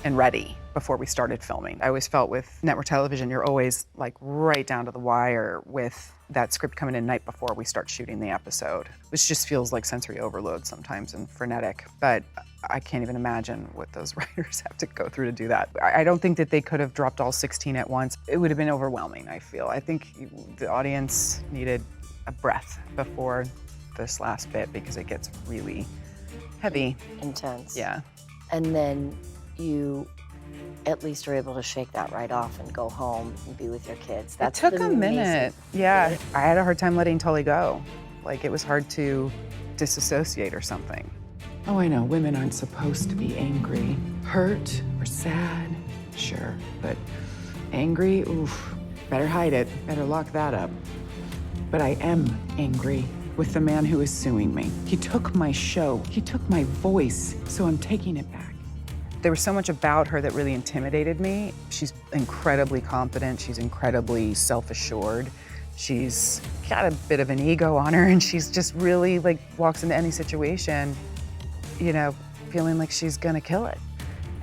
[SPEAKER 2] and ready before we started filming. I always felt with network television, you're always like right down to the wire with that script coming in night before we start shooting the episode, which just feels like sensory overload sometimes and frenetic. But I can't even imagine what those writers have to go through to do that. I don't think that they could have dropped all 16 at once. It would have been overwhelming, I feel. I think the audience needed a breath before this last bit because it gets really heavy.
[SPEAKER 1] Intense.
[SPEAKER 2] Yeah.
[SPEAKER 1] And then you at least are able to shake that right off and go home and be with your kids. That
[SPEAKER 2] took a minute. Yeah, I had a hard time letting Tully go. Like it was hard to disassociate or something. Oh, I know, women aren't supposed to be angry. Hurt or sad, sure, but angry, oof, better hide it, better lock that up. But I am angry with the man who is suing me. He took my show, he took my voice, so I'm taking it back. There was so much about her that really intimidated me. She's incredibly confident, she's incredibly self-assured. She's got a bit of an ego on her and she's just really like walks into any situation, feeling like she's gonna kill it.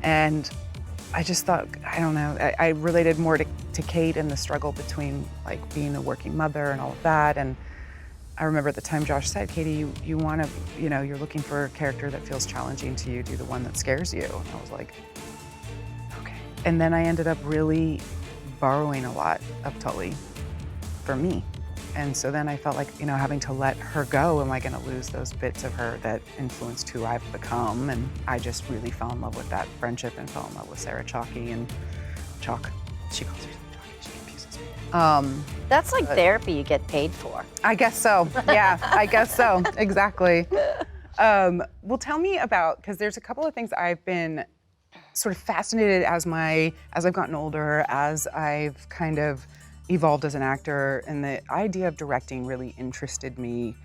[SPEAKER 2] And I just thought, I don't know, I related more to Kate and the struggle between like being a working mother and all of that. And I remember at the time Josh said, Katie, you want to, you're looking for a character that feels challenging to you, do the one that scares you. And I was like, okay. And then I ended up really borrowing a lot of Tully for me. And so then I felt like, having to let her go, am I going to lose those bits of her that influenced who I've become? And I just really fell in love with that friendship and fell in love with Sarah Chalky and Chalk. She calls herself Chalky, she confuses me.
[SPEAKER 1] That's like therapy you get paid for.
[SPEAKER 2] I guess so. Yeah, I guess so. Exactly. Well, tell me about, because there's a couple of things I've been sort of fascinated as I've gotten older, as I've kind of evolved as an actor, and the idea of directing really interested me,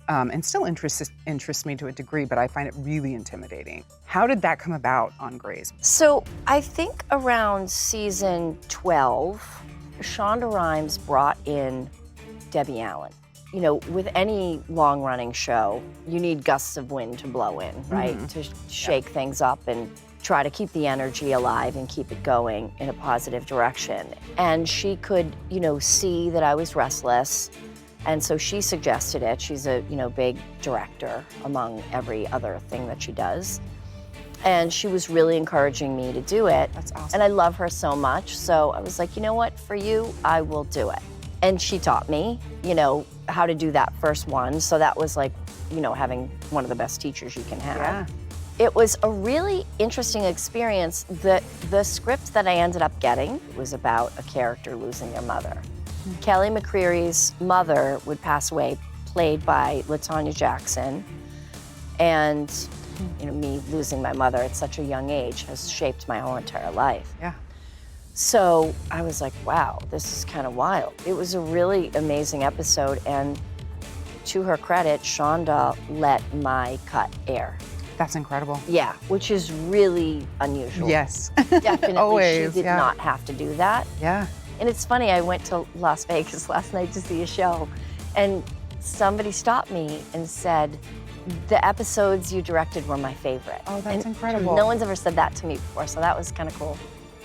[SPEAKER 2] and still interests me to a degree, but I find it really intimidating. How did that come about on Grey's?
[SPEAKER 1] So I think around season 12, Shonda Rhimes brought in Debbie Allen. With any long-running show, you need gusts of wind to blow in, right? Mm-hmm. To shake things up and try to keep the energy alive and keep it going in a positive direction. And she could, see that I was restless. And so she suggested it. She's a, big director among every other thing that she does. And she was really encouraging me to do it.
[SPEAKER 2] That's awesome.
[SPEAKER 1] And I love her so much. So I was like, you know what, for you, I will do it. And she taught me, how to do that first one. So that was like, having one of the best teachers you can have.
[SPEAKER 2] Yeah.
[SPEAKER 1] It was a really interesting experience. The script that I ended up getting was about a character losing their mother. Mm-hmm. Kelly McCreary's mother would pass away, played by LaTanya Jackson. And me losing my mother at such a young age has shaped my whole entire life.
[SPEAKER 2] Yeah.
[SPEAKER 1] So I was like, wow, this is kind of wild. It was a really amazing episode, and to her credit, Shonda let my cut air.
[SPEAKER 2] That's incredible.
[SPEAKER 1] Yeah, which is really unusual.
[SPEAKER 2] Yes.
[SPEAKER 1] Definitely,
[SPEAKER 2] Always,
[SPEAKER 1] she did not have to do that.
[SPEAKER 2] Yeah.
[SPEAKER 1] And it's funny, I went to Las Vegas last night to see a show, and somebody stopped me and said, the episodes you directed were my favorite.
[SPEAKER 2] Oh, that's
[SPEAKER 1] And
[SPEAKER 2] incredible.
[SPEAKER 1] no one's ever said that to me before, so that was kind of cool.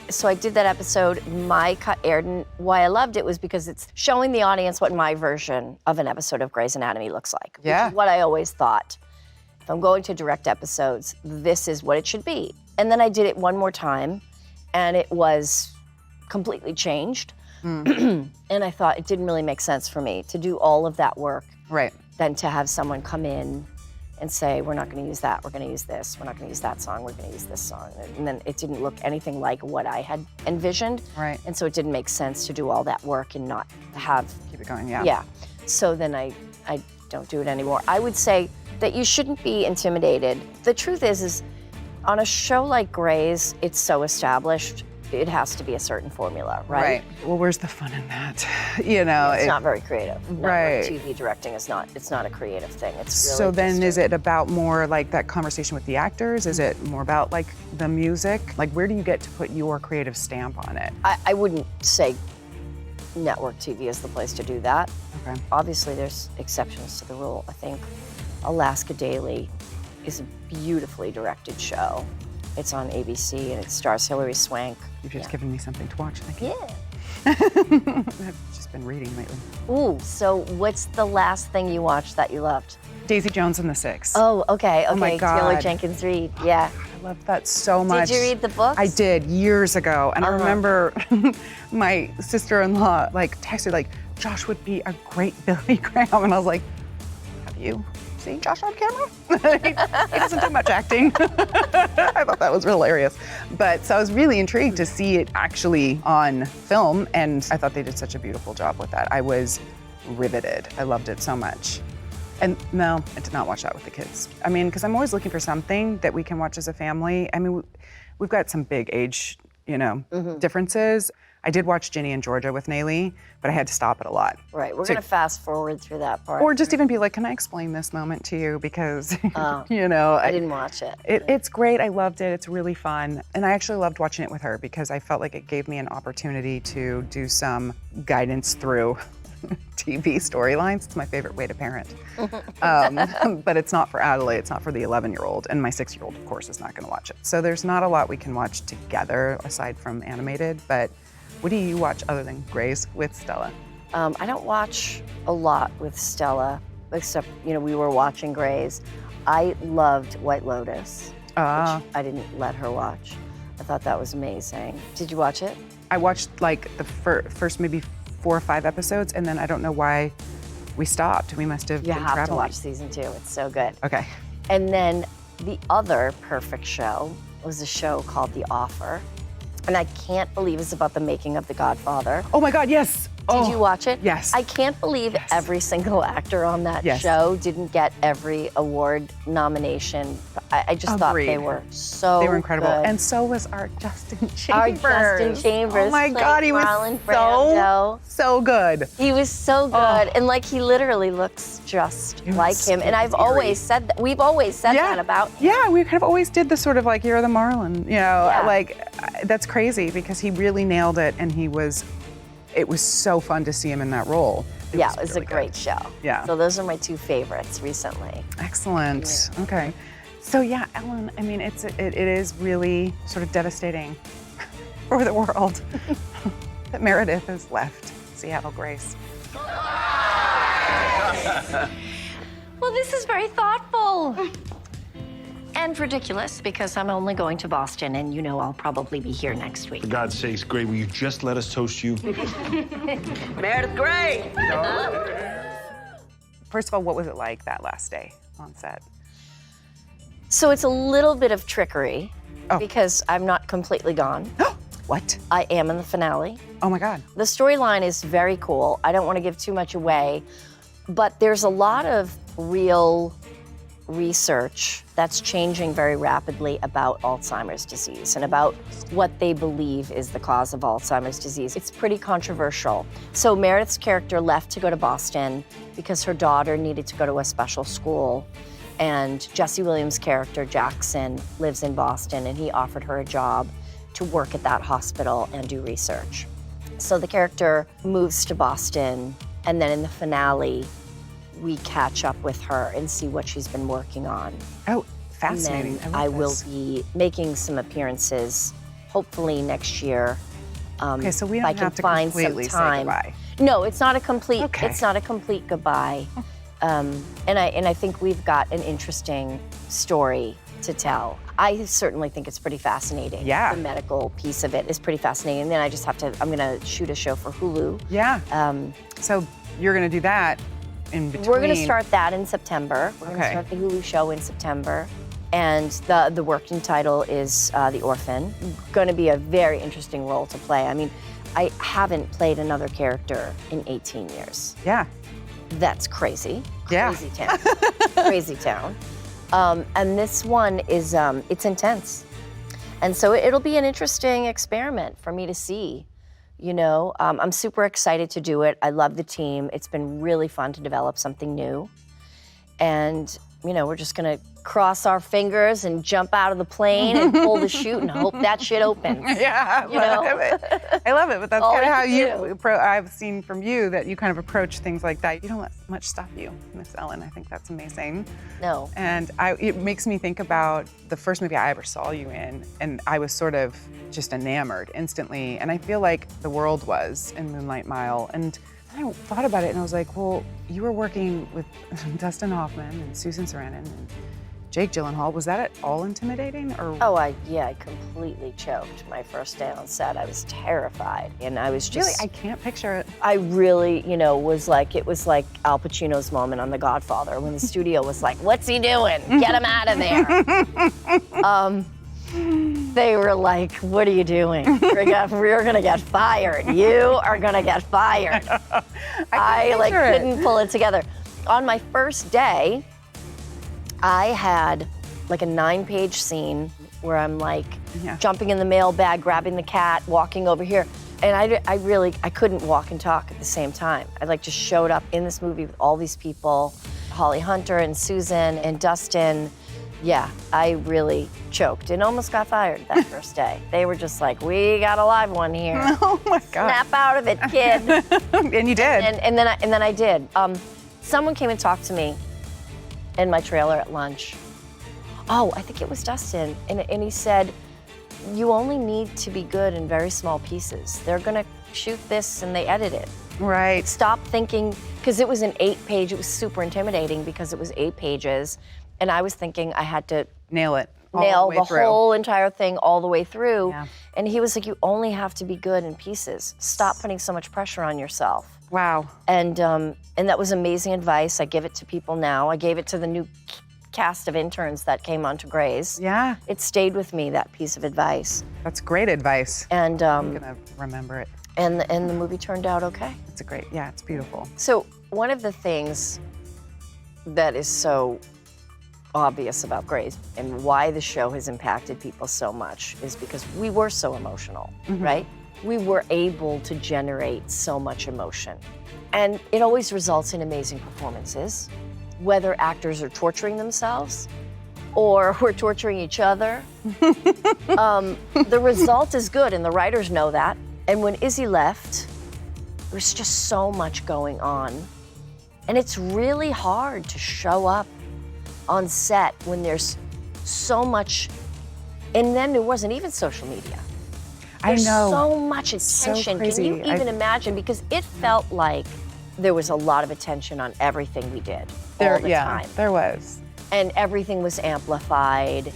[SPEAKER 1] So I did that episode, my cut aired, and why I loved it was because it's showing the audience what my version of an episode of Grey's Anatomy looks like.
[SPEAKER 2] Yeah.
[SPEAKER 1] Which is what I always thought. If I'm going to direct episodes, this is what it should be. And then I did it one more time, and it was completely changed. And I thought it didn't really make sense for me to do all of that work
[SPEAKER 2] Right.
[SPEAKER 1] than to have someone come in and say, we're not gonna use that, we're gonna use this, we're not gonna use that song, we're gonna use this song. And then it didn't look anything like what I had envisioned.
[SPEAKER 2] Right.
[SPEAKER 1] And so it didn't make sense to do all that work and not have,
[SPEAKER 2] Keep it going, yeah.
[SPEAKER 1] yeah. So then I don't do it anymore. I would say that you shouldn't be intimidated. The truth is on a show like Grey's, it's so established, it has to be a certain formula, right?
[SPEAKER 2] Well, where's the fun in that? You know,
[SPEAKER 1] It's not very creative.
[SPEAKER 2] Right.
[SPEAKER 1] TV directing is not, it's not a creative thing. It's really
[SPEAKER 2] So then
[SPEAKER 1] just
[SPEAKER 2] is it about more like that conversation with the actors? Is it more about like the music? Like where do you get to put your creative stamp on it?
[SPEAKER 1] I wouldn't say network TV is the place to do that.
[SPEAKER 2] Okay.
[SPEAKER 1] Obviously, there's exceptions to the rule. I think Alaska Daily is a beautifully directed show. It's on ABC and it stars Hilary Swank.
[SPEAKER 2] You've just given me something to watch, thank you.
[SPEAKER 1] Yeah.
[SPEAKER 2] I've just been reading lately.
[SPEAKER 1] Ooh, so what's the last thing you watched that you loved?
[SPEAKER 2] Daisy Jones and the Six.
[SPEAKER 1] Oh, okay,
[SPEAKER 2] Oh my
[SPEAKER 1] okay. Taylor
[SPEAKER 2] God.
[SPEAKER 1] Jenkins Reid, yeah.
[SPEAKER 2] I love that so much.
[SPEAKER 1] Did you read the books?
[SPEAKER 2] I did years ago, and I remember my sister-in-law like texted like, Josh would be a great Billy Graham, and I was like, have you seen Josh on camera? he doesn't do much acting. I thought that was hilarious. But so I was really intrigued to see it actually on film, and I thought they did such a beautiful job with that. I was riveted. I loved it so much. And no, I did not watch that with the kids. I mean, because I'm always looking for something that we can watch as a family. I mean, we've got some big age, differences. I did watch Ginny and Georgia with Naylee, but I had to stop it a lot.
[SPEAKER 1] Right, we're gonna fast forward through that part.
[SPEAKER 2] Or just even be like, can I explain this moment to you? Because,
[SPEAKER 1] I
[SPEAKER 2] I
[SPEAKER 1] didn't watch it.
[SPEAKER 2] It's great, I loved it, it's really fun. And I actually loved watching it with her because I felt like it gave me an opportunity to do some guidance through TV storylines. It's my favorite way to parent. But it's not for Adelaide, it's not for the 11-year-old. And my 6-year-old, of course, is not gonna watch it. So there's not a lot we can watch together aside from animated, but what do you watch other than Grey's with Stella?
[SPEAKER 1] I don't watch a lot with Stella, except, we were watching Grey's. I loved White Lotus, which I didn't let her watch. I thought that was amazing. Did you watch it?
[SPEAKER 2] I watched like the first maybe 4 or 5 episodes, and then I don't know why we stopped. We must have
[SPEAKER 1] You
[SPEAKER 2] been
[SPEAKER 1] have
[SPEAKER 2] traveling.
[SPEAKER 1] to watch season 2, it's so good.
[SPEAKER 2] Okay.
[SPEAKER 1] And then the other perfect show was a show called The Offer. And I can't believe it's about the making of The Godfather.
[SPEAKER 2] Oh my God, yes.
[SPEAKER 1] Did you watch it?
[SPEAKER 2] Yes.
[SPEAKER 1] I can't believe every single actor on that
[SPEAKER 2] Yes.
[SPEAKER 1] show didn't get every award nomination. I just thought they
[SPEAKER 2] Agreed.
[SPEAKER 1] were so
[SPEAKER 2] They were incredible.
[SPEAKER 1] good.
[SPEAKER 2] And so was our Justin Chambers.
[SPEAKER 1] Our Justin Chambers
[SPEAKER 2] Oh my
[SPEAKER 1] played
[SPEAKER 2] God, he was
[SPEAKER 1] Marlon Brando.
[SPEAKER 2] so good.
[SPEAKER 1] He was so good, and like he literally looks just
[SPEAKER 2] It was
[SPEAKER 1] like him. And I've
[SPEAKER 2] scary.
[SPEAKER 1] always said that. We've always said that about him.
[SPEAKER 2] Yeah, we kind of always did the sort of like, you're the Marlon,
[SPEAKER 1] Yeah.
[SPEAKER 2] like that's crazy because he really nailed it, and it was so fun to see him in that role.
[SPEAKER 1] It was
[SPEAKER 2] really
[SPEAKER 1] a great
[SPEAKER 2] good.
[SPEAKER 1] show.
[SPEAKER 2] Yeah.
[SPEAKER 1] So those are my 2 favorites recently.
[SPEAKER 2] Excellent. Okay. So yeah, Ellen, I mean, it is really sort of devastating for the world that Meredith has left Seattle Grace.
[SPEAKER 4] Well, this is very thoughtful. And ridiculous, because I'm only going to Boston, and I'll probably be here next week.
[SPEAKER 5] For God's sakes, Gray, will you just let us toast you?
[SPEAKER 6] Meredith Gray!
[SPEAKER 2] First of all, what was it like that last day on set?
[SPEAKER 1] So it's a little bit of trickery
[SPEAKER 2] Oh.
[SPEAKER 1] because I'm not completely gone.
[SPEAKER 2] What?
[SPEAKER 1] I am in the finale.
[SPEAKER 2] Oh my God.
[SPEAKER 1] The storyline is very cool. I don't want to give too much away, but there's a lot of real research that's changing very rapidly about Alzheimer's disease and about what they believe is the cause of Alzheimer's disease. It's pretty controversial. So Meredith's character left to go to Boston because her daughter needed to go to a special school. And Jesse Williams' character, Jackson, lives in Boston, and he offered her a job to work at that hospital and do research. So the character moves to Boston, and then in the finale, we catch up with her and see what she's been working on.
[SPEAKER 2] Oh, fascinating.
[SPEAKER 1] And then I will be making some appearances, hopefully next year.
[SPEAKER 2] Okay, so we
[SPEAKER 1] if I
[SPEAKER 2] don't
[SPEAKER 1] can
[SPEAKER 2] have to
[SPEAKER 1] find
[SPEAKER 2] completely
[SPEAKER 1] some
[SPEAKER 2] say
[SPEAKER 1] time.
[SPEAKER 2] goodbye.
[SPEAKER 1] No, it's not a complete.
[SPEAKER 2] Okay.
[SPEAKER 1] It's not a complete goodbye. And I think we've got an interesting story to tell. I certainly think it's pretty fascinating.
[SPEAKER 2] Yeah.
[SPEAKER 1] The medical piece of it is pretty fascinating. And then I just have to. I'm going to shoot a show for Hulu.
[SPEAKER 2] Yeah. So you're going to do that in between.
[SPEAKER 1] We're going to start that in September. We're going to
[SPEAKER 2] Okay.
[SPEAKER 1] start the Hulu show in September. And the working title is The Orphan. Going to be a very interesting role to play. I mean, I haven't played another character in 18 years.
[SPEAKER 2] Yeah.
[SPEAKER 1] That's crazy.
[SPEAKER 2] Yeah.
[SPEAKER 1] Crazy town. Crazy town. And this one is, it's intense. And so it'll be an interesting experiment for me to see. You know, I'm super excited to do it. I love the team. It's been really fun to develop something new. And, you know, we're just gonna cross our fingers and jump out of the plane and pull the chute and hope that shit opens.
[SPEAKER 2] Yeah,
[SPEAKER 1] You know?
[SPEAKER 2] I love it, but that's
[SPEAKER 1] All
[SPEAKER 2] kind of
[SPEAKER 1] we
[SPEAKER 2] how
[SPEAKER 1] can
[SPEAKER 2] you, I've seen from you that you kind of approach things like that. You don't let much stop you, Miss Ellen. I think that's amazing.
[SPEAKER 1] No.
[SPEAKER 2] And it makes me think about the first movie I ever saw you in, and I was sort of just enamored instantly, and I feel like the world was in Moonlight Mile. And I thought about it, and I was like, well, you were working with Dustin Hoffman and Susan Sarandon and Jake Gyllenhaal. Was that at all intimidating, or?
[SPEAKER 1] Oh, I completely choked my first day on set. I was terrified, and I was just.
[SPEAKER 2] Really, I can't picture it.
[SPEAKER 1] I really, you know, it was like Al Pacino's moment on The Godfather when the studio was like, "What's he doing? Get him out of there." They were like, "What are you doing? We're gonna get fired. You are gonna get fired." I like couldn't pull it together. On my first day, I had like a 9-page scene where I'm like jumping in the mailbag, grabbing the cat, walking over here. And I couldn't walk and talk at the same time. I like just showed up in this movie with all these people, Holly Hunter and Susan and Dustin. Yeah, I really choked and almost got fired that first day. They were just like, "We got a live one here.
[SPEAKER 2] Oh my God.
[SPEAKER 1] Snap out of it, kid."
[SPEAKER 2] And you did.
[SPEAKER 1] And then I did. Someone came and talked to me in my trailer at lunch. Oh, I think it was Dustin. And he said, "You only need to be good in very small pieces. They're gonna shoot this and they edit it.
[SPEAKER 2] Right.
[SPEAKER 1] Stop thinking," because it was an 8-page, it was super intimidating because it was 8 pages. And I was thinking I had to
[SPEAKER 2] Nail it.
[SPEAKER 1] nail the
[SPEAKER 2] through.
[SPEAKER 1] whole entire thing all the way through.
[SPEAKER 2] Yeah.
[SPEAKER 1] And he was like, "You only have to be good in pieces. Stop putting so much pressure on yourself."
[SPEAKER 2] Wow.
[SPEAKER 1] And that was amazing advice. I give it to people now. I gave it to the new cast of interns that came onto Grey's.
[SPEAKER 2] Yeah.
[SPEAKER 1] It stayed with me, that piece of advice.
[SPEAKER 2] That's great advice.
[SPEAKER 1] And
[SPEAKER 2] I'm gonna remember it.
[SPEAKER 1] and the movie turned out okay.
[SPEAKER 2] It's it's beautiful.
[SPEAKER 1] So one of the things that is so obvious about Grey's and why the show has impacted people so much is because we were so emotional, right? We were able to generate so much emotion. And it always results in amazing performances, whether actors are torturing themselves or we're torturing each other. The result is good, and the writers know that. And when Izzy left, there's just so much going on. And it's really hard to show up on set when there's so much, and then there wasn't even social media. There's
[SPEAKER 2] I know.
[SPEAKER 1] so much attention.
[SPEAKER 2] crazy.
[SPEAKER 1] Can you even imagine? Because it felt like there was a lot of attention on everything we did all the time.
[SPEAKER 2] There was.
[SPEAKER 1] And everything was amplified,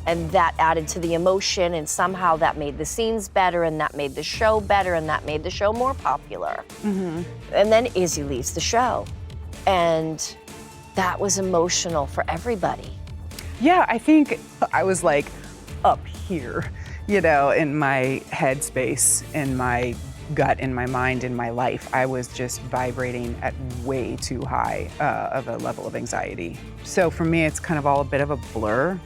[SPEAKER 1] and that added to the emotion, and somehow that made the scenes better, and that made the show better, and that made the show more popular. And then Izzy leaves the show, and that was emotional for everybody.
[SPEAKER 2] Yeah, I think I was like up here, you know, in my headspace, in my gut, in my mind, in my life. I was just vibrating at way too high of a level of anxiety. So for me, it's kind of all a bit of a blur.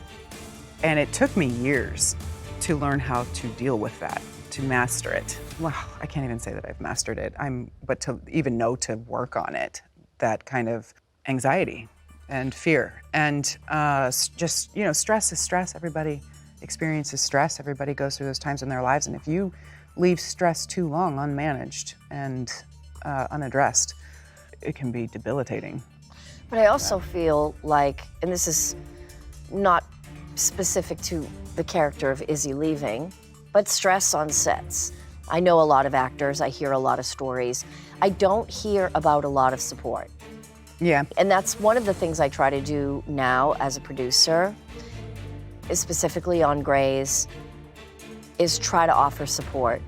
[SPEAKER 2] And it took me years to learn how to deal with that, to master it. Well, I can't even say that I've mastered it. But to even know to work on it, that kind of anxiety and fear. And just, stress is stress. Everybody experiences stress. Everybody goes through those times in their lives. And if you leave stress too long unmanaged and unaddressed, it can be debilitating.
[SPEAKER 1] But I also feel like, and this is not specific to the character of Izzy leaving, but stress on sets. I know a lot of actors, I hear a lot of stories. I don't hear about a lot of support.
[SPEAKER 2] Yeah.
[SPEAKER 1] And that's one of the things I try to do now as a producer, is specifically on Grey's, is try to offer support,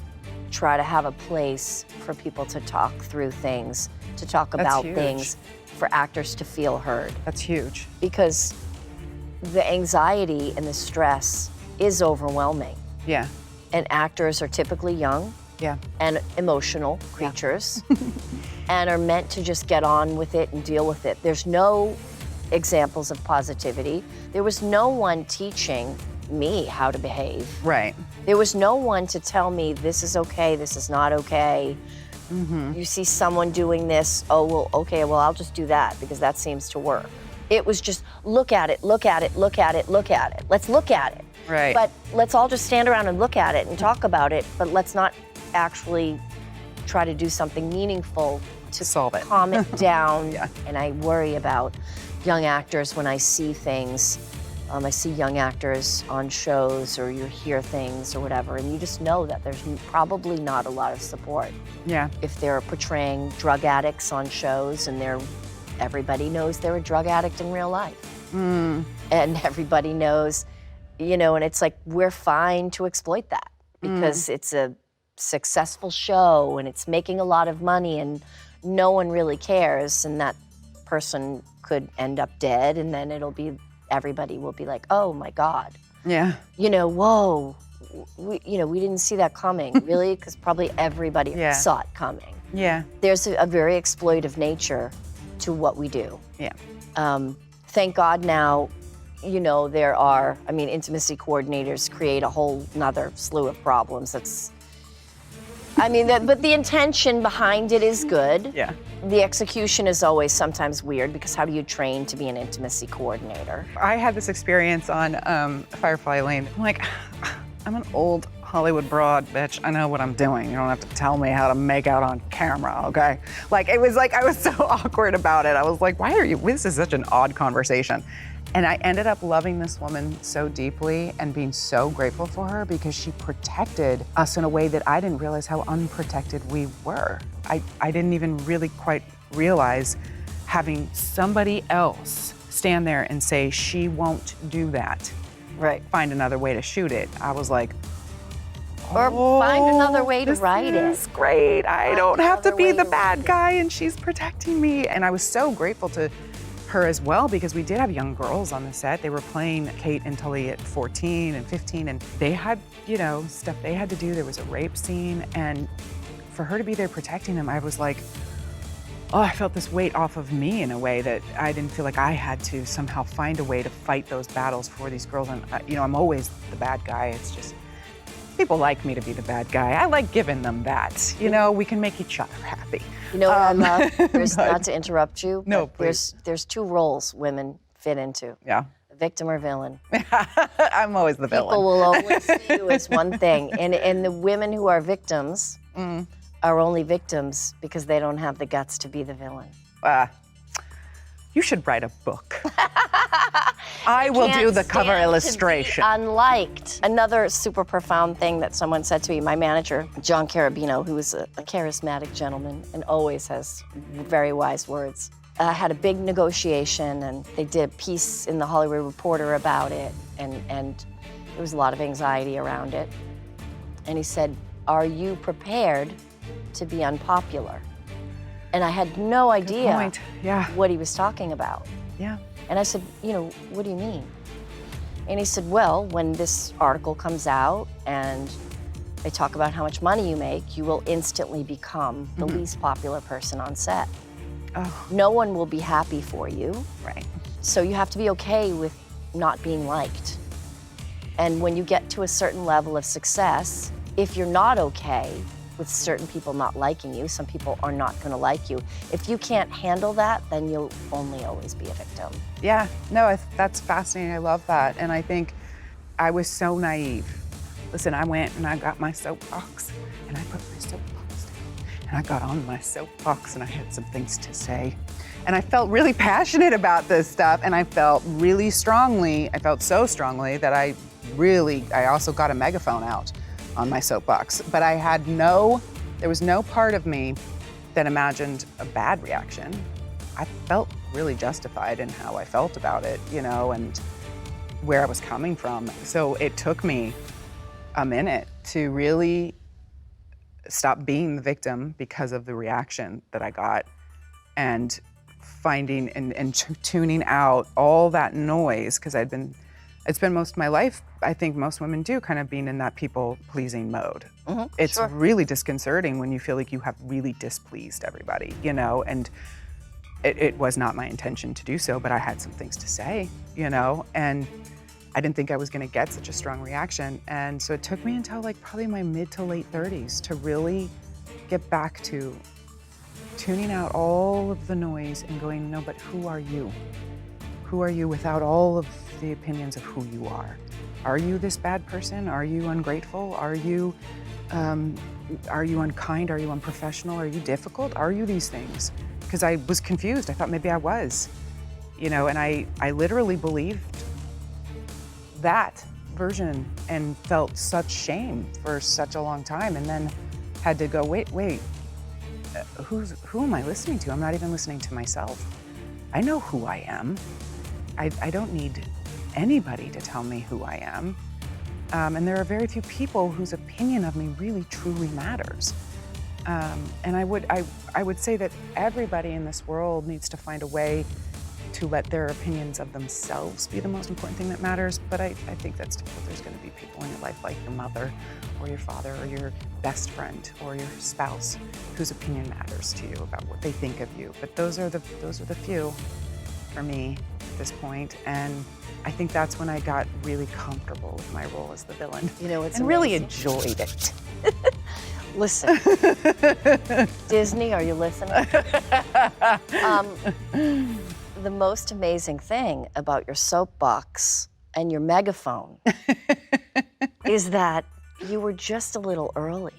[SPEAKER 1] try to have a place for people to talk through things, to talk about things, for actors to feel heard.
[SPEAKER 2] That's huge.
[SPEAKER 1] Because the anxiety and the stress is overwhelming.
[SPEAKER 2] Yeah.
[SPEAKER 1] And actors are typically young
[SPEAKER 2] Yeah.
[SPEAKER 1] and emotional creatures and are meant to just get on with it and deal with it. There's no examples of positivity. There was no one teaching me how to behave.
[SPEAKER 2] Right.
[SPEAKER 1] There was no one to tell me this is okay, this is not okay. You see someone doing this, oh, well, okay, well, I'll just do that because that seems to work. It was just look at it, look at it, look at it, look at it. Let's look at it.
[SPEAKER 2] Right.
[SPEAKER 1] But let's all just stand around and look at it and talk about it, but let's not actually try to do something meaningful to
[SPEAKER 2] solve it.
[SPEAKER 1] calm it down.
[SPEAKER 2] Yeah.
[SPEAKER 1] And I worry about young actors when I see things. I see young actors on shows or you hear things or whatever, and you just know that there's probably not a lot of support.
[SPEAKER 2] Yeah.
[SPEAKER 1] If they're portraying drug addicts on shows and everybody knows they're a drug addict in real life. And everybody knows, and it's like, we're fine to exploit that because it's a successful show and it's making a lot of money and no one really cares, and that person could end up dead, and then everybody will be like, oh my God.
[SPEAKER 2] Yeah.
[SPEAKER 1] Whoa, we didn't see that coming, really, because probably everybody saw it coming.
[SPEAKER 2] Yeah.
[SPEAKER 1] There's a very exploitive nature to what we do.
[SPEAKER 2] Yeah.
[SPEAKER 1] Thank God now, there are, intimacy coordinators create a whole nother slew of problems. But the intention behind it is good.
[SPEAKER 2] Yeah.
[SPEAKER 1] The execution is always sometimes weird because how do you train to be an intimacy coordinator?
[SPEAKER 2] I had this experience on Firefly Lane. I'm like, I'm an old Hollywood broad, bitch. I know what I'm doing. You don't have to tell me how to make out on camera, okay? I was so awkward about it. I was like, this is such an odd conversation. And I ended up loving this woman so deeply and being so grateful for her because she protected us in a way that I didn't realize how unprotected we were. I didn't even really quite realize having somebody else stand there and say, she won't do that.
[SPEAKER 1] Right.
[SPEAKER 2] Find another way to shoot it. I was like,
[SPEAKER 1] or find another way to write it.
[SPEAKER 2] This is great. I don't have to be the bad guy and she's protecting me. And I was so grateful to her as well because we did have young girls on the set. They were playing Kate and Tully at 14 and 15 and they had, stuff they had to do. There was a rape scene and for her to be there protecting them, I was like, oh, I felt this weight off of me in a way that I didn't feel like I had to somehow find a way to fight those battles for these girls. And, I'm always the bad guy. It's just, people like me to be the bad guy. I like giving them that. We can make each other happy.
[SPEAKER 1] What I love? Not to interrupt you,
[SPEAKER 2] no,
[SPEAKER 1] but there's two roles women fit into.
[SPEAKER 2] Yeah.
[SPEAKER 1] Victim or villain.
[SPEAKER 2] I'm always the villain.
[SPEAKER 1] People will always see you as one thing. And the women who are victims are only victims because they don't have the guts to be the villain.
[SPEAKER 2] You should write a book. I will do the cover illustration.
[SPEAKER 1] Unliked. Another super profound thing that someone said to me, my manager, John Carabino, who is a charismatic gentleman and always has very wise words, had a big negotiation and they did a piece in the Hollywood Reporter about it and there was a lot of anxiety around it. And he said, are you prepared to be unpopular? And I had no idea what he was talking about.
[SPEAKER 2] Yeah.
[SPEAKER 1] And I said, what do you mean? And he said, well, when this article comes out and They talk about how much money you make, you will instantly become the least popular person on set.
[SPEAKER 2] Oh,
[SPEAKER 1] No one will be happy for you.
[SPEAKER 2] right.
[SPEAKER 1] So you have to be okay with not being liked. And when you get to a certain level of success, if you're not okay with certain people not liking you, some people are not gonna like you. If you can't handle that, then you'll only always be a victim.
[SPEAKER 2] Yeah, no, that's fascinating. I love that. And I think I was so naive. Listen, I went and I got my soapbox and I put my soapbox down and I got on my soapbox and I had some things to say. And I felt really passionate about this stuff and I felt really strongly, I felt so strongly that I also got a megaphone out on my soapbox. But there was no part of me that imagined a bad reaction. I felt really justified in how I felt about it, and where I was coming from. So it took me a minute to really stop being the victim because of the reaction that I got and finding and tuning out all that noise, because it's been most of my life, I think most women do, kind of being in that people-pleasing mode. It's really disconcerting when you feel like you have really displeased everybody, and it was not my intention to do so, but I had some things to say, and I didn't think I was gonna get such a strong reaction. And so it took me until like probably my mid to late 30s to really get back to tuning out all of the noise and going, no, but who are you? Who are you without all of the opinions of who you are? Are you this bad person? Are you ungrateful? Are you unkind? Are you unprofessional? Are you difficult? Are you these things? Because I was confused. I thought maybe I was, and I literally believed that version and felt such shame for such a long time, and then had to go, wait, who am I listening to? I'm not even listening to myself. I know who I am. I don't need anybody to tell me who I am. And there are very few people whose opinion of me really truly matters. And I would say that everybody in this world needs to find a way to let their opinions of themselves be the most important thing that matters. But I think that's difficult. There's going to be people in your life like your mother or your father or your best friend or your spouse whose opinion matters to you about what they think of you. But those are the few for me at this point. And I think that's when I got really comfortable with my role as the villain.
[SPEAKER 1] It's
[SPEAKER 2] and really
[SPEAKER 1] amazing.
[SPEAKER 2] enjoyed it.
[SPEAKER 1] Listen, Disney, are you listening? The most amazing thing about your soapbox and your megaphone is that you were just a little early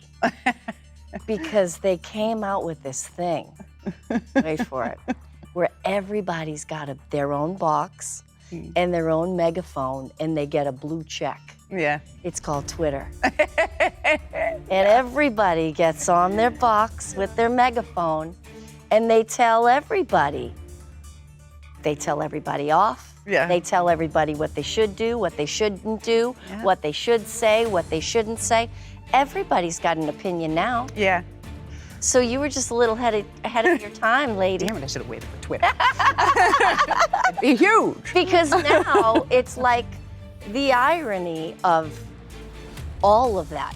[SPEAKER 1] because they came out with this thing, wait for it, where everybody's got their own box and their own megaphone and they get a blue check.
[SPEAKER 2] Yeah.
[SPEAKER 1] It's called Twitter. And everybody gets on their box with their megaphone and they tell everybody. They tell everybody off.
[SPEAKER 2] Yeah.
[SPEAKER 1] They tell everybody what they should do, what they shouldn't do, what they should say, what they shouldn't say. Everybody's got an opinion now.
[SPEAKER 2] Yeah.
[SPEAKER 1] So you were just a little ahead of your time, lady.
[SPEAKER 2] Damn it, I should have waited for Twitter. It'd be huge.
[SPEAKER 1] Because now it's like the irony of all of that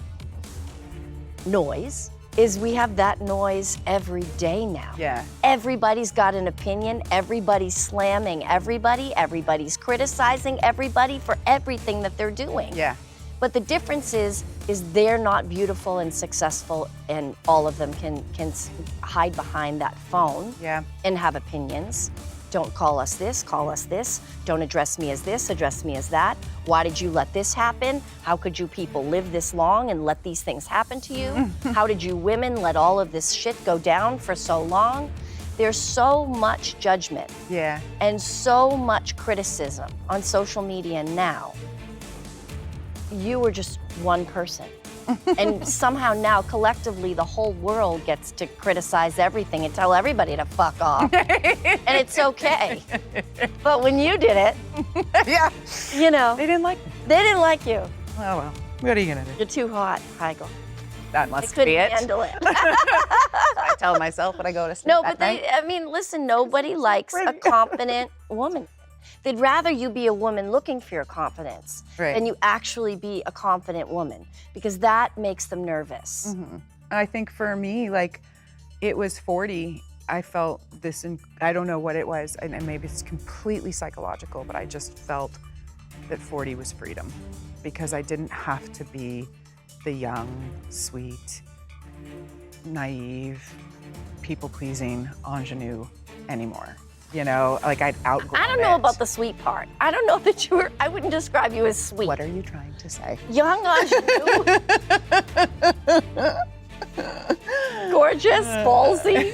[SPEAKER 1] noise is we have that noise every day now.
[SPEAKER 2] Yeah.
[SPEAKER 1] Everybody's got an opinion, everybody's slamming everybody, everybody's criticizing everybody for everything that they're doing.
[SPEAKER 2] Yeah.
[SPEAKER 1] But the difference is they're not beautiful and successful, and all of them can hide behind that phone and have opinions. Don't call us this, call us this. Don't address me as this, address me as that. Why did you let this happen? How could you people live this long and let these things happen to you? How did you women let all of this shit go down for so long? There's so much judgment and so much criticism on social media now. You were just one person. And somehow now, collectively, the whole world gets to criticize everything and tell everybody to fuck off. And it's okay. But when you did it,
[SPEAKER 2] They didn't like me.
[SPEAKER 1] they didn't like you.
[SPEAKER 2] Oh, well. What are you going to do?
[SPEAKER 1] You're too hot, Heigl.
[SPEAKER 2] That
[SPEAKER 1] They
[SPEAKER 2] must
[SPEAKER 1] couldn't
[SPEAKER 2] be it.
[SPEAKER 1] handle it.
[SPEAKER 2] I tell myself when I go to sleep
[SPEAKER 1] No,
[SPEAKER 2] at
[SPEAKER 1] but
[SPEAKER 2] night.
[SPEAKER 1] listen, nobody likes a competent woman. They'd rather you be a woman looking for your confidence
[SPEAKER 2] Right.
[SPEAKER 1] than you actually be a confident woman, because that makes them nervous.
[SPEAKER 2] Mm-hmm. I think for me, like, it was 40. I felt this, I don't know what it was, and maybe it's completely psychological, but I just felt that 40 was freedom, because I didn't have to be the young, sweet, naive, people-pleasing ingenue anymore. You know, like I'd outgrown
[SPEAKER 1] I don't know
[SPEAKER 2] it.
[SPEAKER 1] about the sweet part. I don't know that I wouldn't describe you as sweet.
[SPEAKER 2] What are you trying to say?
[SPEAKER 1] Young ingenue. Gorgeous, ballsy,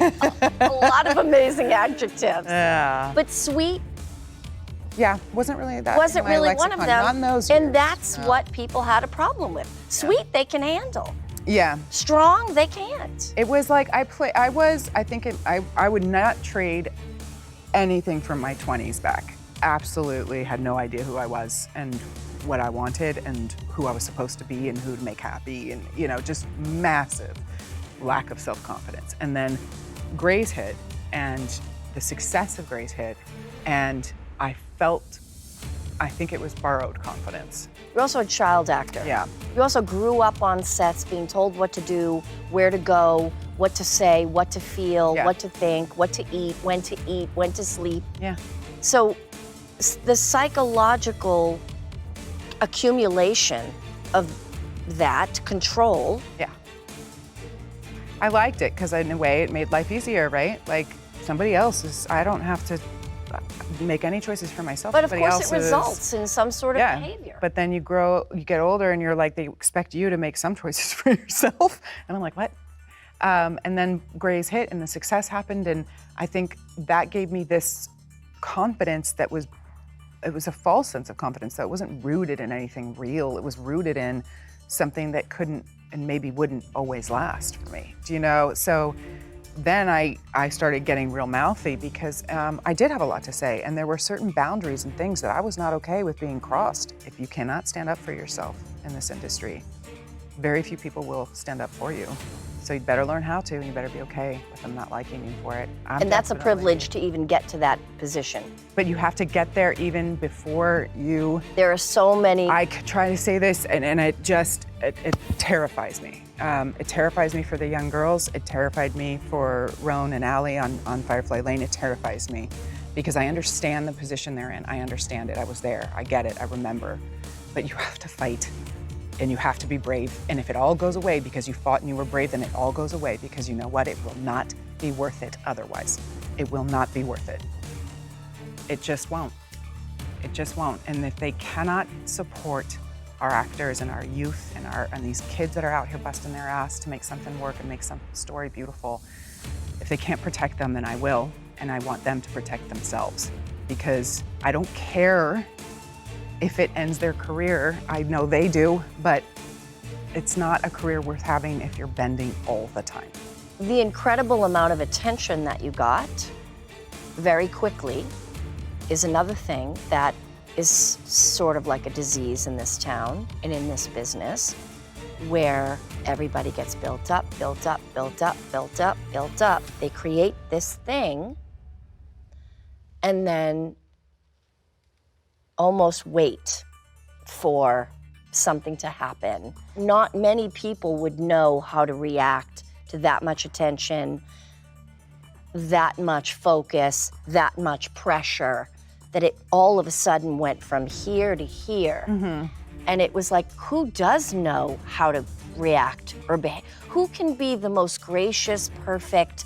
[SPEAKER 1] a lot of amazing adjectives.
[SPEAKER 2] Yeah.
[SPEAKER 1] But sweet
[SPEAKER 2] Yeah, wasn't really that.
[SPEAKER 1] wasn't
[SPEAKER 2] in my
[SPEAKER 1] really one
[SPEAKER 2] lexicon,
[SPEAKER 1] of them.
[SPEAKER 2] Not in those
[SPEAKER 1] and
[SPEAKER 2] years,
[SPEAKER 1] that's
[SPEAKER 2] no.
[SPEAKER 1] what people had a problem with. Sweet, they can handle.
[SPEAKER 2] Yeah.
[SPEAKER 1] Strong, they can't.
[SPEAKER 2] It was like I would not trade anything from my 20s back. Absolutely had no idea who I was and what I wanted and who I was supposed to be and who to make happy, and just massive lack of self-confidence. And then Grey's hit, and the success of Grey's hit, and I think it was borrowed confidence.
[SPEAKER 1] You're also a child actor.
[SPEAKER 2] Yeah.
[SPEAKER 1] You also grew up on sets being told what to do, where to go, what to say, what to feel,
[SPEAKER 2] Yeah.
[SPEAKER 1] what to think, what to eat, when to sleep.
[SPEAKER 2] Yeah.
[SPEAKER 1] So the psychological accumulation of that control.
[SPEAKER 2] Yeah. I liked it because in a way it made life easier, right? Like I don't have to make any choices for myself.
[SPEAKER 1] But of
[SPEAKER 2] Somebody
[SPEAKER 1] course it
[SPEAKER 2] else is-
[SPEAKER 1] results in some sort of behavior.
[SPEAKER 2] But then you get older, and you're like, they expect you to make some choices for yourself. And I'm like, what? And then Grey's hit, and the success happened, and I think that gave me this confidence it was a false sense of confidence, that it wasn't rooted in anything real. It was rooted in something that couldn't and maybe wouldn't always last for me. Do you know? So then I started getting real mouthy because I did have a lot to say, and there were certain boundaries and things that I was not okay with being crossed. If you cannot stand up for yourself in this industry, very few people will stand up for you. So you better learn how to, and you better be okay with them not liking you for it.
[SPEAKER 1] And that's a privilege to even get to that position.
[SPEAKER 2] But you have to get there even before you.
[SPEAKER 1] There are so many.
[SPEAKER 2] I could try to say this, and it terrifies me. It terrifies me for the young girls. It terrified me for Roan and Allie on Firefly Lane. It terrifies me because I understand the position they're in. I understand it. I was there. I get it. I remember. But you have to fight, and you have to be brave. And if it all goes away because you fought and you were brave, then it all goes away because you know what? It will not be worth it otherwise. It will not be worth it. It just won't. It just won't. And if they cannot support our actors and our youth and these kids that are out here busting their ass to make something work and make some story beautiful, if they can't protect them, then I will. And I want them to protect themselves, because I don't care if it ends their career. I know they do, but it's not a career worth having if you're bending all the time.
[SPEAKER 1] The incredible amount of attention that you got very quickly is another thing that is sort of like a disease in this town and in this business, where everybody gets built up, built up, built up, built up, built up. They create this thing and then almost wait for something to happen. Not many people would know how to react to that much attention, that much focus, that much pressure, that it all of a sudden went from here to here.
[SPEAKER 2] Mm-hmm.
[SPEAKER 1] And it was like, who does know how to react or behave? Who can be the most gracious, perfect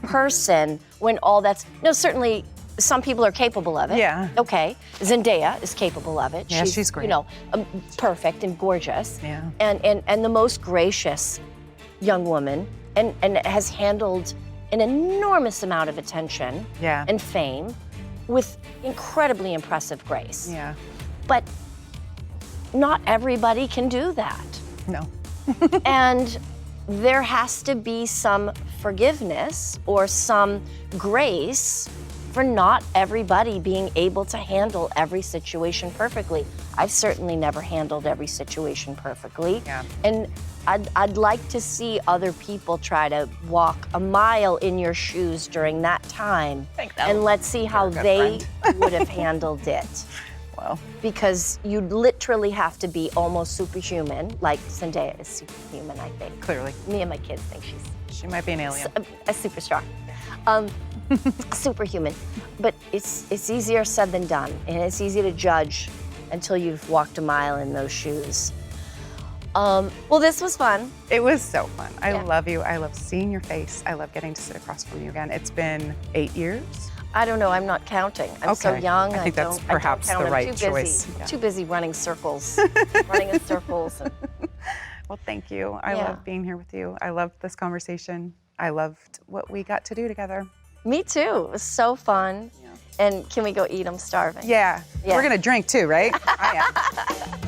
[SPEAKER 1] person when all that's, no, certainly some people are capable of it.
[SPEAKER 2] Yeah.
[SPEAKER 1] Okay, Zendaya is capable of it.
[SPEAKER 2] Yeah, she's great.
[SPEAKER 1] You know, perfect and gorgeous.
[SPEAKER 2] Yeah.
[SPEAKER 1] And the most gracious young woman, and has handled an enormous amount of attention
[SPEAKER 2] Yeah.
[SPEAKER 1] and fame with incredibly impressive grace.
[SPEAKER 2] Yeah.
[SPEAKER 1] But not everybody can do that.
[SPEAKER 2] No.
[SPEAKER 1] And there has to be some forgiveness or some grace for not everybody being able to handle every situation perfectly. I've certainly never handled every situation perfectly.
[SPEAKER 2] Yeah.
[SPEAKER 1] And I'd like to see other people try to walk a mile in your shoes during that time. And let's see how they would have handled it.
[SPEAKER 2] Well,
[SPEAKER 1] Because you'd literally have to be almost superhuman, like Zendaya is superhuman, I think.
[SPEAKER 2] clearly,
[SPEAKER 1] Me and my kids think she's
[SPEAKER 2] she might be an alien.
[SPEAKER 1] a super strong, superhuman. But it's easier said than done, and it's easy to judge until you've walked a mile in those shoes. Well, this was fun.
[SPEAKER 2] It was so fun. I
[SPEAKER 1] Yeah.
[SPEAKER 2] love you. I love seeing your face. I love getting to sit across from you again. It's been 8 years.
[SPEAKER 1] I don't know, I'm not counting. I'm so
[SPEAKER 2] Okay.
[SPEAKER 1] young.
[SPEAKER 2] I think that's
[SPEAKER 1] don't
[SPEAKER 2] perhaps
[SPEAKER 1] count.
[SPEAKER 2] the
[SPEAKER 1] I'm
[SPEAKER 2] right
[SPEAKER 1] too busy,
[SPEAKER 2] choice. Yeah.
[SPEAKER 1] Too busy running circles, running in circles. And
[SPEAKER 2] Well, thank you. I
[SPEAKER 1] Yeah.
[SPEAKER 2] love being here with you. I loved this conversation. I loved what we got to do together.
[SPEAKER 1] me too. It was so fun. And can we go eat? I'm starving.
[SPEAKER 2] Yeah.
[SPEAKER 1] Yeah.
[SPEAKER 2] We're going to drink too, right? I am.